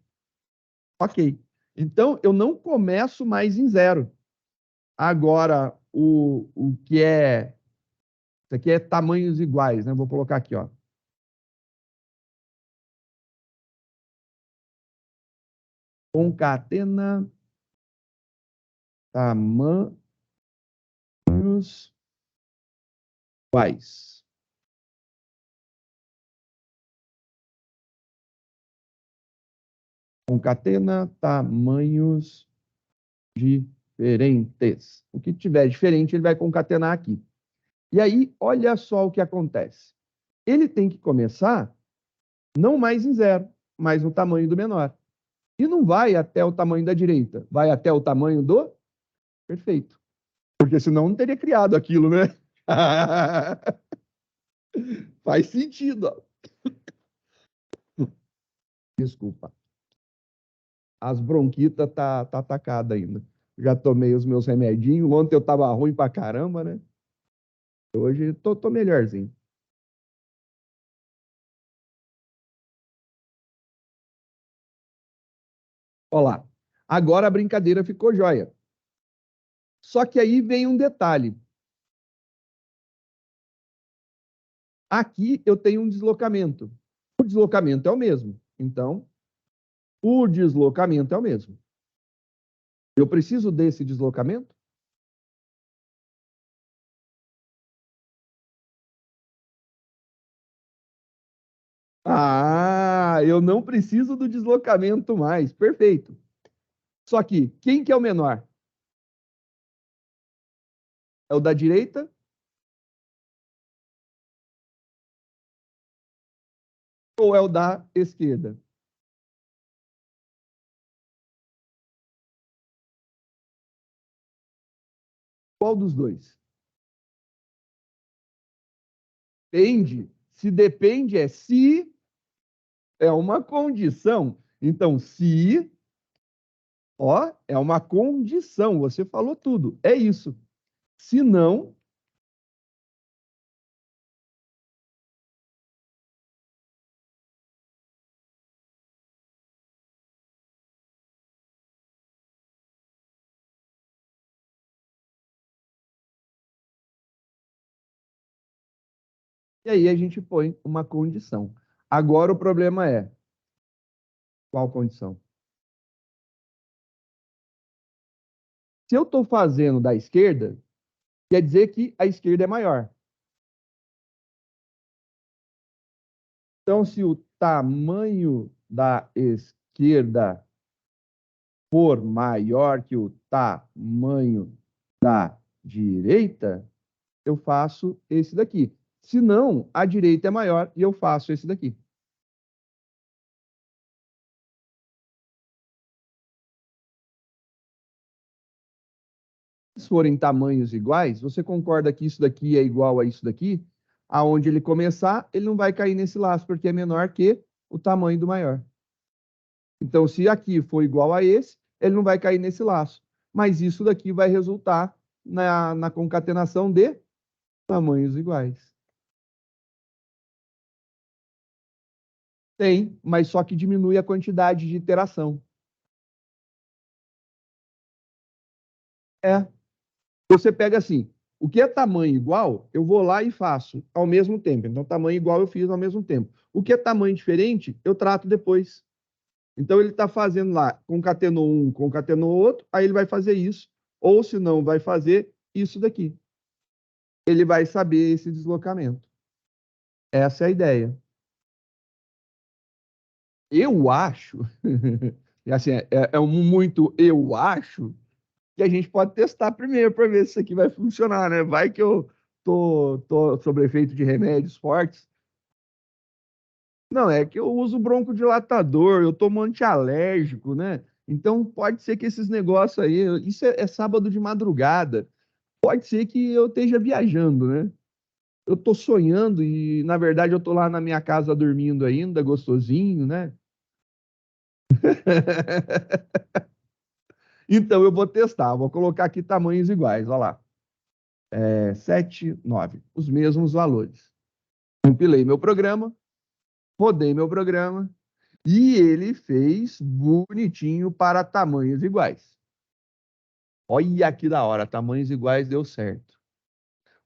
Ok. Então, eu não começo mais em 0. Agora, o que é... Isso aqui é tamanhos iguais, né? Vou colocar aqui, ó. Concatena tamanhos iguais. Concatena tamanhos diferentes. O que tiver diferente, ele vai concatenar aqui. E aí, olha só o que acontece. Ele tem que começar não mais em 0, mas no tamanho do menor. E não vai até o tamanho da direita, vai até o tamanho do perfeito. Porque senão não teria criado aquilo, né? Faz sentido. Ó. Desculpa. As bronquitas tá atacada ainda. Já tomei os meus remedinhos. Ontem eu tava ruim pra caramba, né? Hoje tô melhorzinho. Olha lá. Agora a brincadeira ficou jóia. Só que aí vem um detalhe. Aqui eu tenho um deslocamento. O deslocamento é o mesmo. Então, o deslocamento é o mesmo. Eu preciso desse deslocamento? Ah, eu não preciso do deslocamento mais. Perfeito. Só que, quem que é o menor? É o da direita ou é o da esquerda? Qual dos dois? Depende. Se depende, é se é uma condição. Então, se, ó, é uma condição. Você falou tudo. É isso. Se não, E aí a gente põe uma condição. Agora o problema é, qual condição? Se eu estou fazendo da esquerda, quer dizer que a esquerda é maior. Então, se o tamanho da esquerda for maior que o tamanho da direita, eu faço esse daqui. Se não, a direita é maior e eu faço esse daqui. Se forem tamanhos iguais, você concorda que isso daqui é igual a isso daqui? Aonde ele começar, ele não vai cair nesse laço, porque é menor que o tamanho do maior. Então, se aqui for igual a esse, ele não vai cair nesse laço. Mas isso daqui vai resultar na concatenação de tamanhos iguais. Tem, mas só que diminui a quantidade de iteração. É. Você pega assim, o que é tamanho igual, eu vou lá e faço ao mesmo tempo. Então, tamanho igual eu fiz ao mesmo tempo. O que é tamanho diferente, eu trato depois. Então, ele está fazendo lá, concatenou um, concatenou outro, aí ele vai fazer isso. Ou, se não, vai fazer isso daqui. Ele vai saber esse deslocamento. Essa é a ideia. Eu acho, e assim, é um muito eu acho, que a gente pode testar primeiro para ver se isso aqui vai funcionar, né? Vai que eu tô sob efeito de remédios fortes. Não, é que eu uso broncodilatador, eu tomo antialérgico, né? Então pode ser que esses negócios aí, isso é sábado de madrugada, pode ser que eu esteja viajando, né? Eu tô sonhando e, na verdade, eu tô lá na minha casa dormindo ainda, gostosinho, né? Então eu vou testar, vou colocar aqui tamanhos iguais, olha lá. 7, 9, os mesmos valores. Compilei meu programa, rodei meu programa e ele fez bonitinho para tamanhos iguais. Olha que da hora, tamanhos iguais deu certo.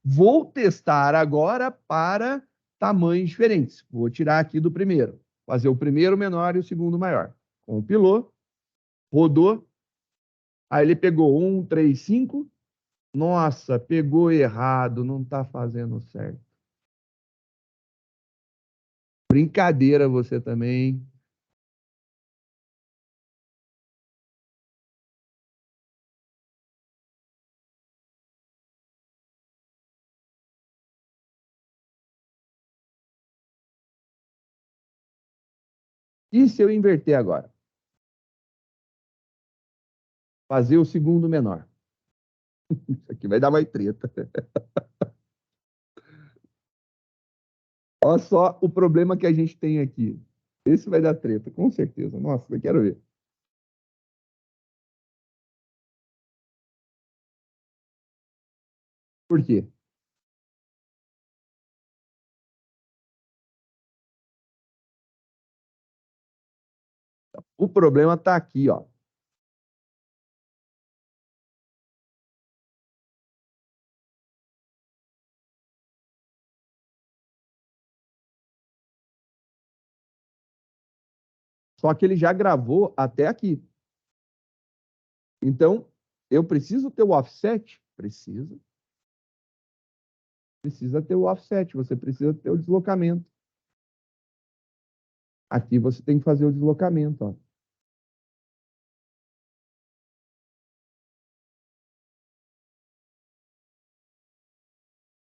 Vou testar agora para tamanhos diferentes. Vou tirar aqui do primeiro, fazer o primeiro menor e o segundo maior. Compilou, rodou, aí ele pegou 1, 3, 5. Nossa, pegou errado, não está fazendo certo. Brincadeira você também. E se eu inverter agora? Fazer o segundo menor. Isso aqui vai dar mais treta. Olha só o problema que a gente tem aqui. Esse vai dar treta, com certeza. Nossa, eu quero ver. Por quê? O problema está aqui, ó. Só que ele já gravou até aqui. Então, eu preciso ter o offset? Precisa. Precisa ter o offset, você precisa ter o deslocamento. Aqui você tem que fazer o deslocamento, ó.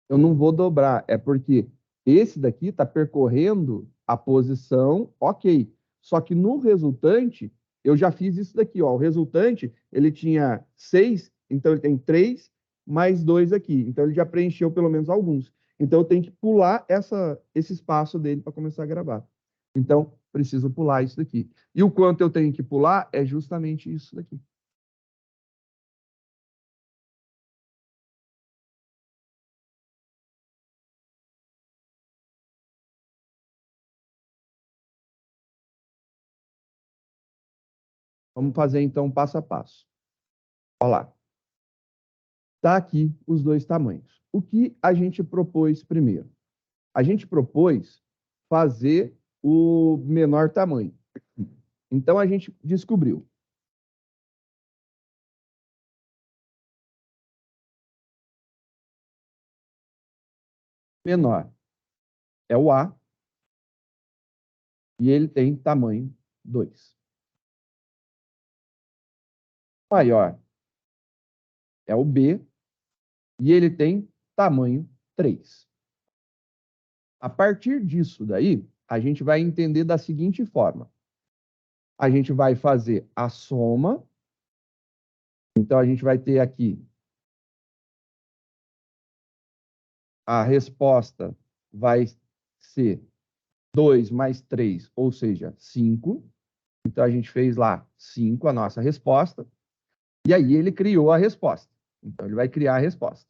Eu não vou dobrar, é porque esse daqui está percorrendo a posição, ok. Só que no resultante, eu já fiz isso daqui, ó. O resultante, ele tinha 6, então ele tem 3 mais 2 aqui. Então ele já preencheu pelo menos alguns. Então eu tenho que pular esse espaço dele para começar a gravar. Então, preciso pular isso daqui. E o quanto eu tenho que pular é justamente isso daqui. Vamos fazer então passo a passo. Olha lá. Está aqui os dois tamanhos. O que a gente propôs primeiro? A gente propôs fazer o menor tamanho. Então, a gente descobriu. Menor é o A e ele tem tamanho 2. Maior é o B e ele tem tamanho 3. A partir disso daí, a gente vai entender da seguinte forma. A gente vai fazer a soma. Então, a gente vai ter aqui a resposta vai ser 2 mais 3, ou seja, 5. Então, a gente fez lá 5, a nossa resposta. E aí, ele criou a resposta. Então, ele vai criar a resposta.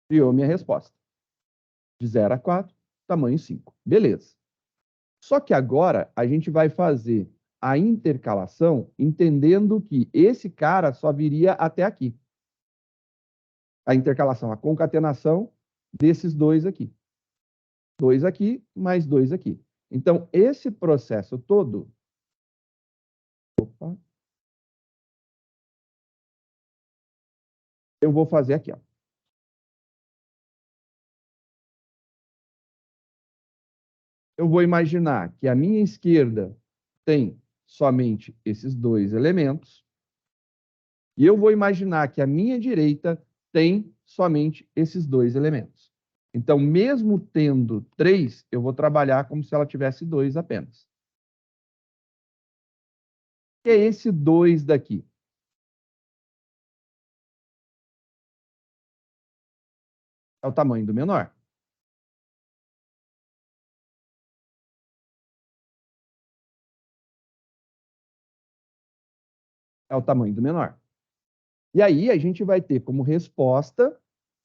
Criou minha resposta. De 0 a 4, tamanho 5. Beleza. Só que agora, a gente vai fazer a intercalação entendendo que esse cara só viria até aqui. A intercalação, a concatenação desses dois aqui. 2 aqui, mais 2 aqui. Então, esse processo todo... Opa. Eu vou fazer aqui, ó. Eu vou imaginar que a minha esquerda tem somente esses dois elementos. E eu vou imaginar que a minha direita tem somente esses dois elementos. Então, mesmo tendo 3, eu vou trabalhar como se ela tivesse 2 apenas. O que é esse 2 daqui? É o tamanho do menor. É o tamanho do menor. E aí, a gente vai ter como resposta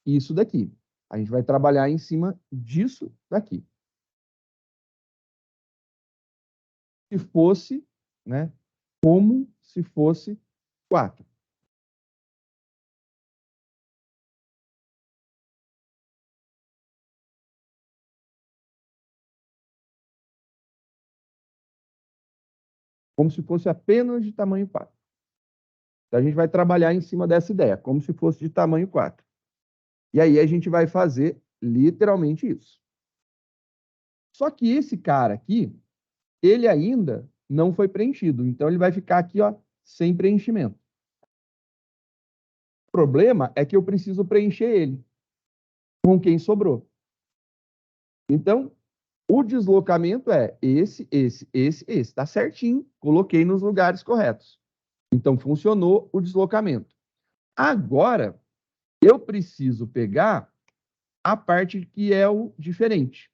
isso daqui. A gente vai trabalhar em cima disso daqui. Se fosse, né, como se fosse 4. Como se fosse apenas de tamanho 4. Então, a gente vai trabalhar em cima dessa ideia, como se fosse de tamanho 4. E aí, a gente vai fazer literalmente isso. Só que esse cara aqui, ele ainda não foi preenchido. Então, ele vai ficar aqui, ó, sem preenchimento. O problema é que eu preciso preencher ele com quem sobrou. Então, o deslocamento é esse. Está certinho. Coloquei nos lugares corretos. Então, funcionou o deslocamento. Agora, eu preciso pegar a parte que é o diferente.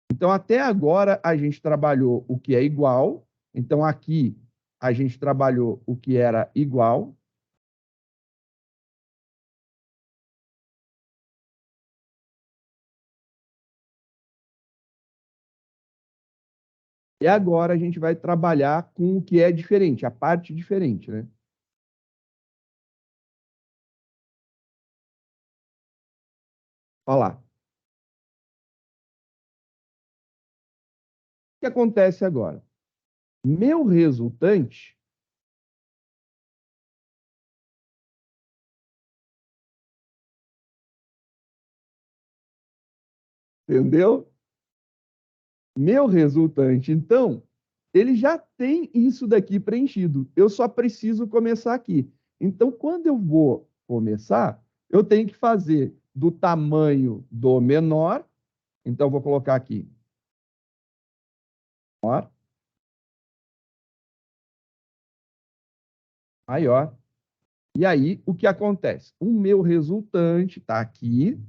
Então, até agora, a gente trabalhou o que é igual. Então, aqui, a gente trabalhou o que era igual. E agora, a gente vai trabalhar com o que é diferente, a parte diferente, né? Olha lá. O que acontece agora? Meu resultante entendeu? Meu resultante, então, ele já tem isso daqui preenchido. Eu só preciso começar aqui. Então, quando eu vou começar, eu tenho que fazer do tamanho do menor. Então, eu vou colocar aqui. Menor. Maior. E aí, o que acontece? O meu resultante está aqui.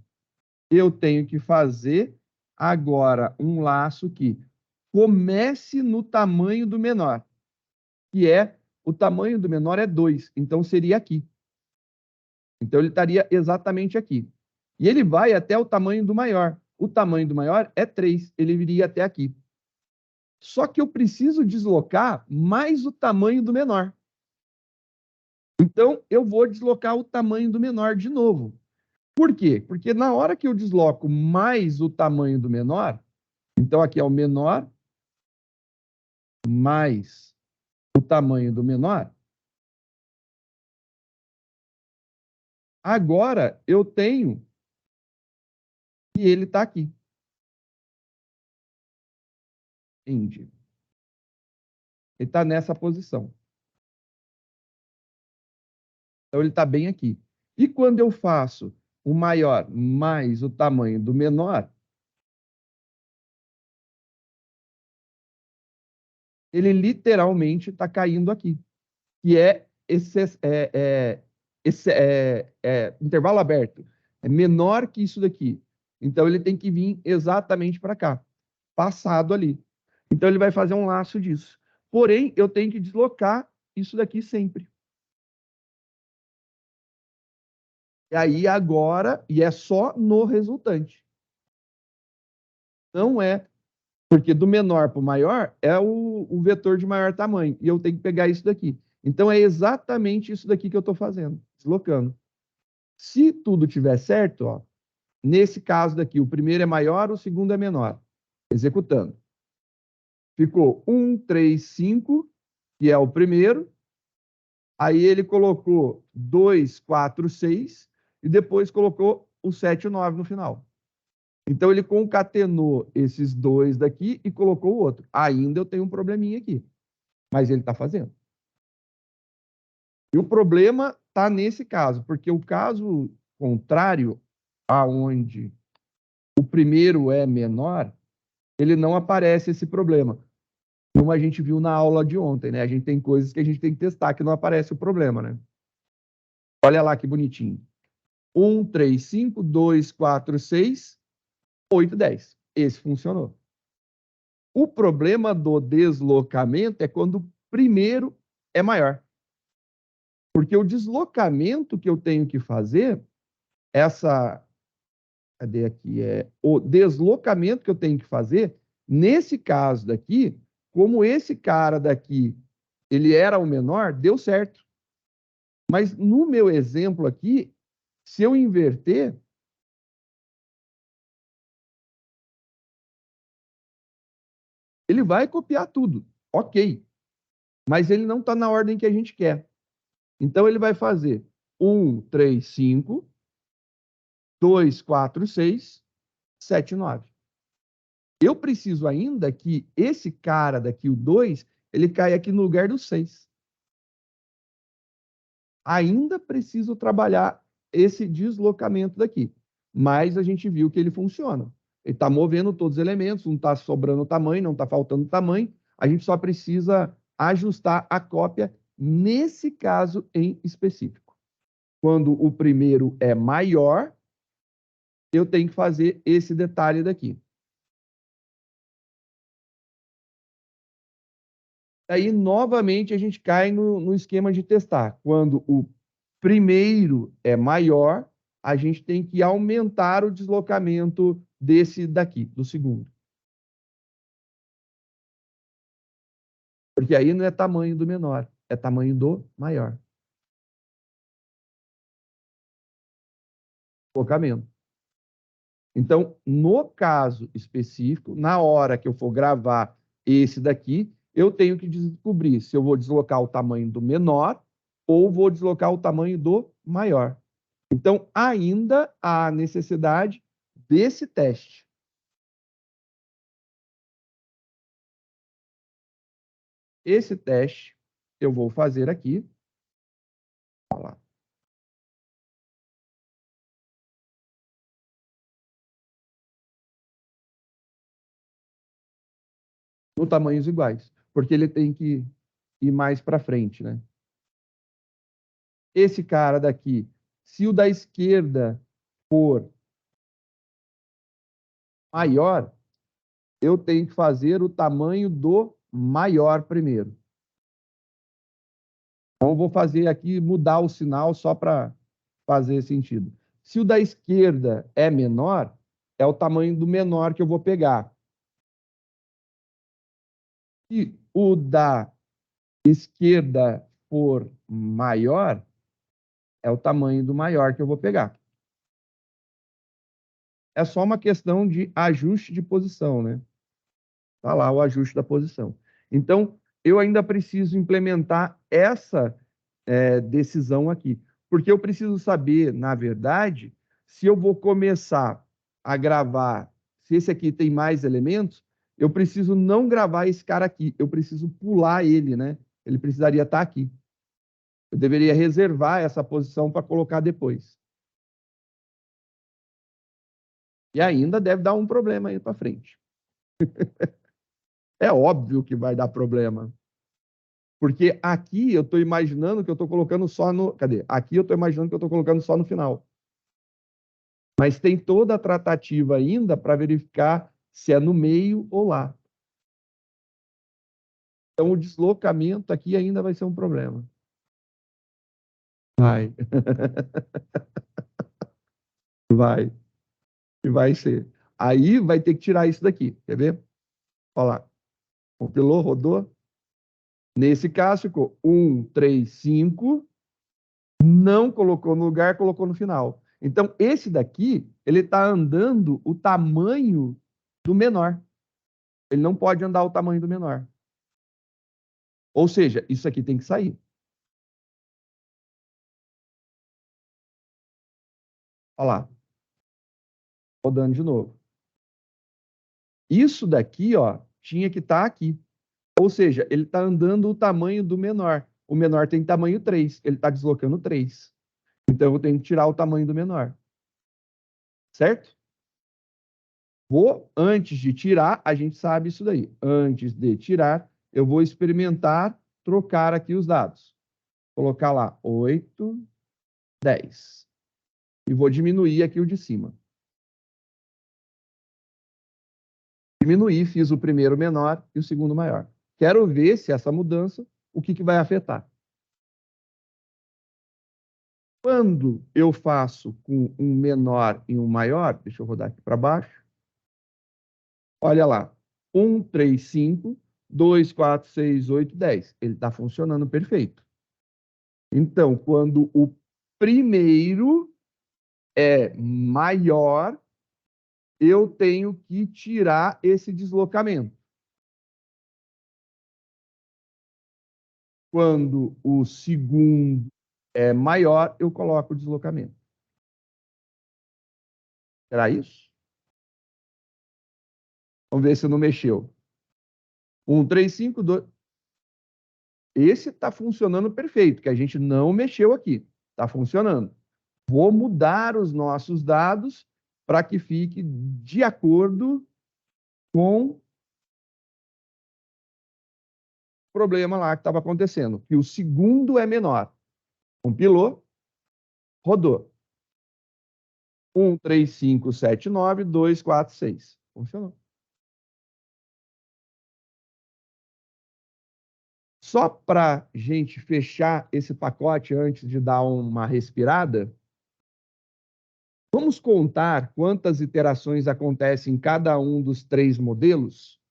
Eu tenho que fazer agora um laço que comece no tamanho do menor, que é o tamanho do menor é 2, então seria aqui. Então ele estaria exatamente aqui. E ele vai até o tamanho do maior. O tamanho do maior é 3, ele viria até aqui. Só que eu preciso deslocar mais o tamanho do menor. Então, eu vou deslocar o tamanho do menor de novo. Por quê? Porque na hora que eu desloco mais o tamanho do menor, então aqui é o menor mais o tamanho do menor, agora eu tenho que ele está aqui. Ind. Ele está nessa posição. Então, ele está bem aqui. E quando eu faço o maior mais o tamanho do menor, ele literalmente está caindo aqui, que é esse intervalo aberto. É menor que isso daqui. Então, ele tem que vir exatamente para cá, passado ali. Então, ele vai fazer um laço disso. Porém, eu tenho que deslocar isso daqui sempre. E aí, agora, e é só no resultante. Não é, porque do menor para o maior é o vetor de maior tamanho. E eu tenho que pegar isso daqui. Então, é exatamente isso daqui que eu estou fazendo, deslocando. Se tudo tiver certo, ó, nesse caso daqui, o primeiro é maior, o segundo é menor. Executando. Ficou 1, 3, 5, que é o primeiro. Aí ele colocou 2, 4, 6, e depois colocou o 7 e o 9 no final. Então, ele concatenou esses dois daqui e colocou o outro. Ainda eu tenho um probleminha aqui, mas ele está fazendo. E o problema está nesse caso, porque o caso contrário, aonde o primeiro é menor, ele não aparece esse problema. Como a gente viu na aula de ontem, né? A gente tem coisas que a gente tem que testar que não aparece o problema, né? Olha lá que bonitinho. 1, 3, 5, 2, 4, 6, 8, 10. Esse funcionou. O problema do deslocamento é quando o primeiro é maior. Porque o deslocamento que eu tenho que fazer, cadê aqui? O deslocamento que eu tenho que fazer, nesse caso daqui, como esse cara daqui, ele era o menor, deu certo. Mas no meu exemplo aqui, se eu inverter, ele vai copiar tudo. Ok. Mas ele não está na ordem que a gente quer. Então, ele vai fazer 1, 3, 5, 2, 4, 6, 7, 9. Eu preciso ainda que esse cara daqui, o 2, ele caia aqui no lugar do 6. Ainda preciso trabalhar esse deslocamento daqui. Mas a gente viu que ele funciona. Ele está movendo todos os elementos, não está sobrando tamanho, não está faltando tamanho. A gente só precisa ajustar a cópia nesse caso em específico. Quando o primeiro é maior, eu tenho que fazer esse detalhe daqui. Aí, novamente, a gente cai no esquema de testar. Quando o primeiro é maior, a gente tem que aumentar o deslocamento desse daqui, do segundo. Porque aí não é tamanho do menor, é tamanho do maior. Deslocamento. Então, no caso específico, na hora que eu for gravar esse daqui, eu tenho que descobrir se eu vou deslocar o tamanho do menor ou vou deslocar o tamanho do maior. Então, ainda há necessidade desse teste. Esse teste eu vou fazer aqui. Olha lá. No tamanhos iguais, porque ele tem que ir mais para frente, né? Esse cara daqui, se o da esquerda for maior, eu tenho que fazer o tamanho do maior primeiro. Então, eu vou fazer aqui, mudar o sinal só para fazer sentido. Se o da esquerda é menor, é o tamanho do menor que eu vou pegar. Se o da esquerda for maior, é o tamanho do maior que eu vou pegar. É só uma questão de ajuste de posição, né? Tá lá o ajuste da posição. Então, eu ainda preciso implementar essa decisão aqui, porque eu preciso saber, na verdade, se eu vou começar a gravar, se esse aqui tem mais elementos, eu preciso não gravar esse cara aqui, eu preciso pular ele, né? Ele precisaria estar aqui. Eu deveria reservar essa posição para colocar depois. E ainda deve dar um problema aí para frente. É óbvio que vai dar problema. Porque aqui eu estou imaginando que eu estou colocando só no. Cadê? Aqui eu estou imaginando que eu estou colocando só no final. Mas tem toda a tratativa ainda para verificar se é no meio ou lá. Então o deslocamento aqui ainda vai ser um problema. Vai. Vai. E vai ser. Aí vai ter que tirar isso daqui. Quer ver? Olha lá. Compilou, rodou. Nesse caso ficou 1, 3, 5. Não colocou no lugar, colocou no final. Então, esse daqui, ele está andando o tamanho do menor. Ele não pode andar o tamanho do menor. Ou seja, isso aqui tem que sair. Olha lá. Rodando de novo. Isso daqui, ó, tinha que estar aqui. Ou seja, ele está andando o tamanho do menor. O menor tem tamanho 3. Ele está deslocando 3. Então, eu tenho que tirar o tamanho do menor. Certo? Antes de tirar, a gente sabe isso daí. Antes de tirar, eu vou experimentar trocar aqui os dados. Colocar lá 8, 10. E vou diminuir aqui o de cima. Diminuir, fiz o primeiro menor e o segundo maior. Quero ver se essa mudança, o que vai afetar. Quando eu faço com um menor e um maior, deixa eu rodar aqui para baixo. Olha lá, 1, 3, 5, 2, 4, 6, 8, 10. Ele está funcionando perfeito. Então, quando o primeiro é maior, eu tenho que tirar esse deslocamento. Quando o segundo é maior, eu coloco o deslocamento. Será isso? Vamos ver se não mexeu. 1, 3, 5, 2. Esse está funcionando perfeito, que a gente não mexeu aqui. Está funcionando. Vou mudar os nossos dados para que fique de acordo com o problema lá que estava acontecendo, que o segundo é menor. Compilou, rodou. 1, 3, 5, 7, 9, 2, 4, 6. Funcionou. Só para a gente fechar esse pacote antes de dar uma respirada, vamos contar quantas iterações acontecem em cada um dos 3 modelos?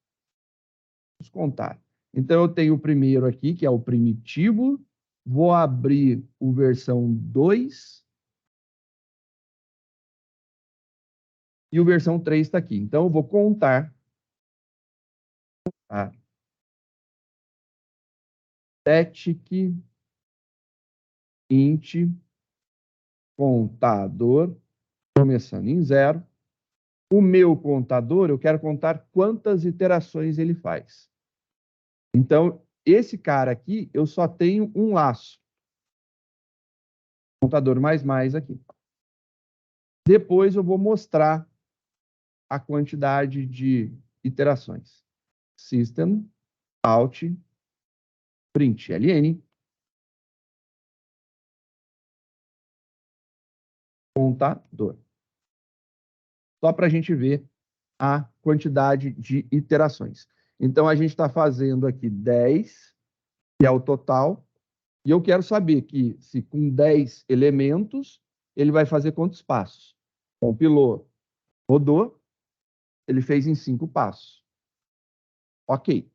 Vamos contar. Então, eu tenho o primeiro aqui, que é o primitivo. Vou abrir o versão 2. E o versão 3 está aqui. Então, eu vou contar. Tá? Static, int, contador, começando em 0. O meu contador, eu quero contar quantas iterações ele faz. Então, esse cara aqui, eu só tenho um laço. Contador mais aqui. Depois eu vou mostrar a quantidade de iterações. System, out, println. Contador. Só para a gente ver a quantidade de iterações. Então, a gente está fazendo aqui 10, que é o total, e eu quero saber que, se com 10 elementos, ele vai fazer quantos passos? Compilou, rodou, ele fez em 5 passos. Ok.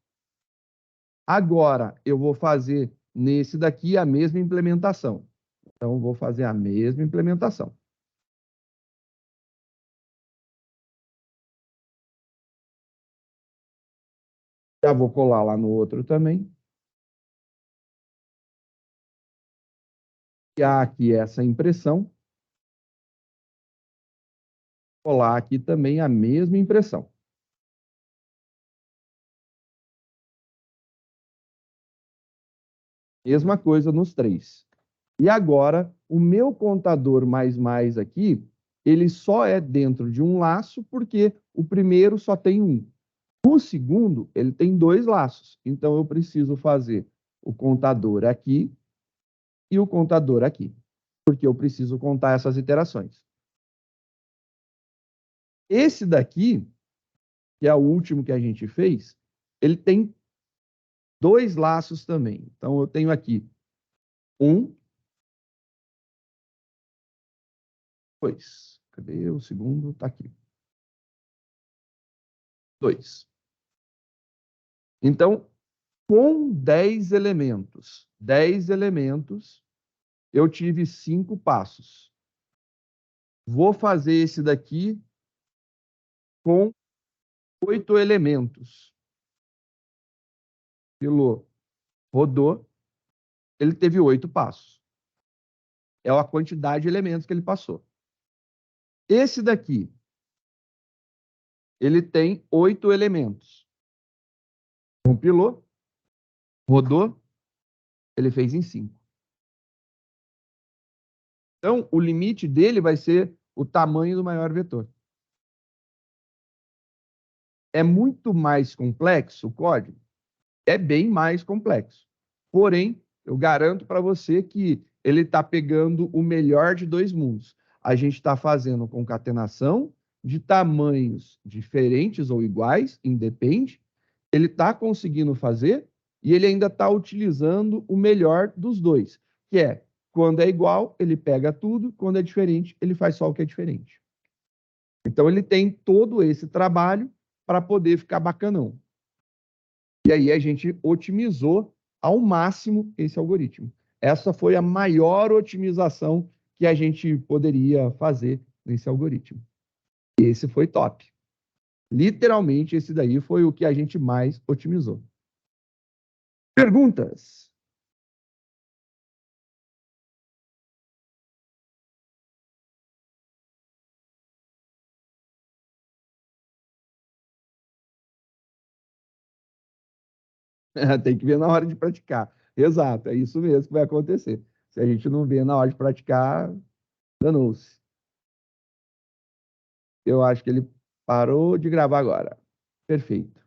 Agora, eu vou fazer nesse daqui a mesma implementação. Então, vou fazer a mesma implementação. Já vou colar lá no outro também. E aqui essa impressão. Colar aqui também a mesma impressão. Mesma coisa nos três. E agora, o meu contador mais aqui, ele só é dentro de um laço, porque o primeiro só tem um. O segundo, ele tem dois laços. Então, eu preciso fazer o contador aqui e o contador aqui, porque eu preciso contar essas iterações. Esse daqui, que é o último que a gente fez, ele tem dois laços também. Então, eu tenho aqui um, dois. Cadê o segundo? Está aqui. Dois. Então, com 10 elementos, eu tive 5 passos. Vou fazer esse daqui com 8 elementos. Pilou, rodou, ele teve 8 passos. É a quantidade de elementos que ele passou. Esse daqui, ele tem 8 elementos. Compilou, rodou, ele fez em 5. Então, o limite dele vai ser o tamanho do maior vetor. É muito mais complexo o código? É bem mais complexo. Porém, eu garanto para você que ele está pegando o melhor de dois mundos. A gente está fazendo concatenação de tamanhos diferentes ou iguais, independe. Ele está conseguindo fazer e ele ainda está utilizando o melhor dos dois, que é, quando é igual, ele pega tudo, quando é diferente, ele faz só o que é diferente. Então, ele tem todo esse trabalho para poder ficar bacanão. E aí a gente otimizou ao máximo esse algoritmo. Essa foi a maior otimização que a gente poderia fazer nesse algoritmo. Esse foi top. Literalmente, esse daí foi o que a gente mais otimizou. Perguntas? Tem que ver na hora de praticar. Exato, é isso mesmo que vai acontecer. Se a gente não vê na hora de praticar, danou-se. Eu acho que ele parou de gravar agora. Perfeito.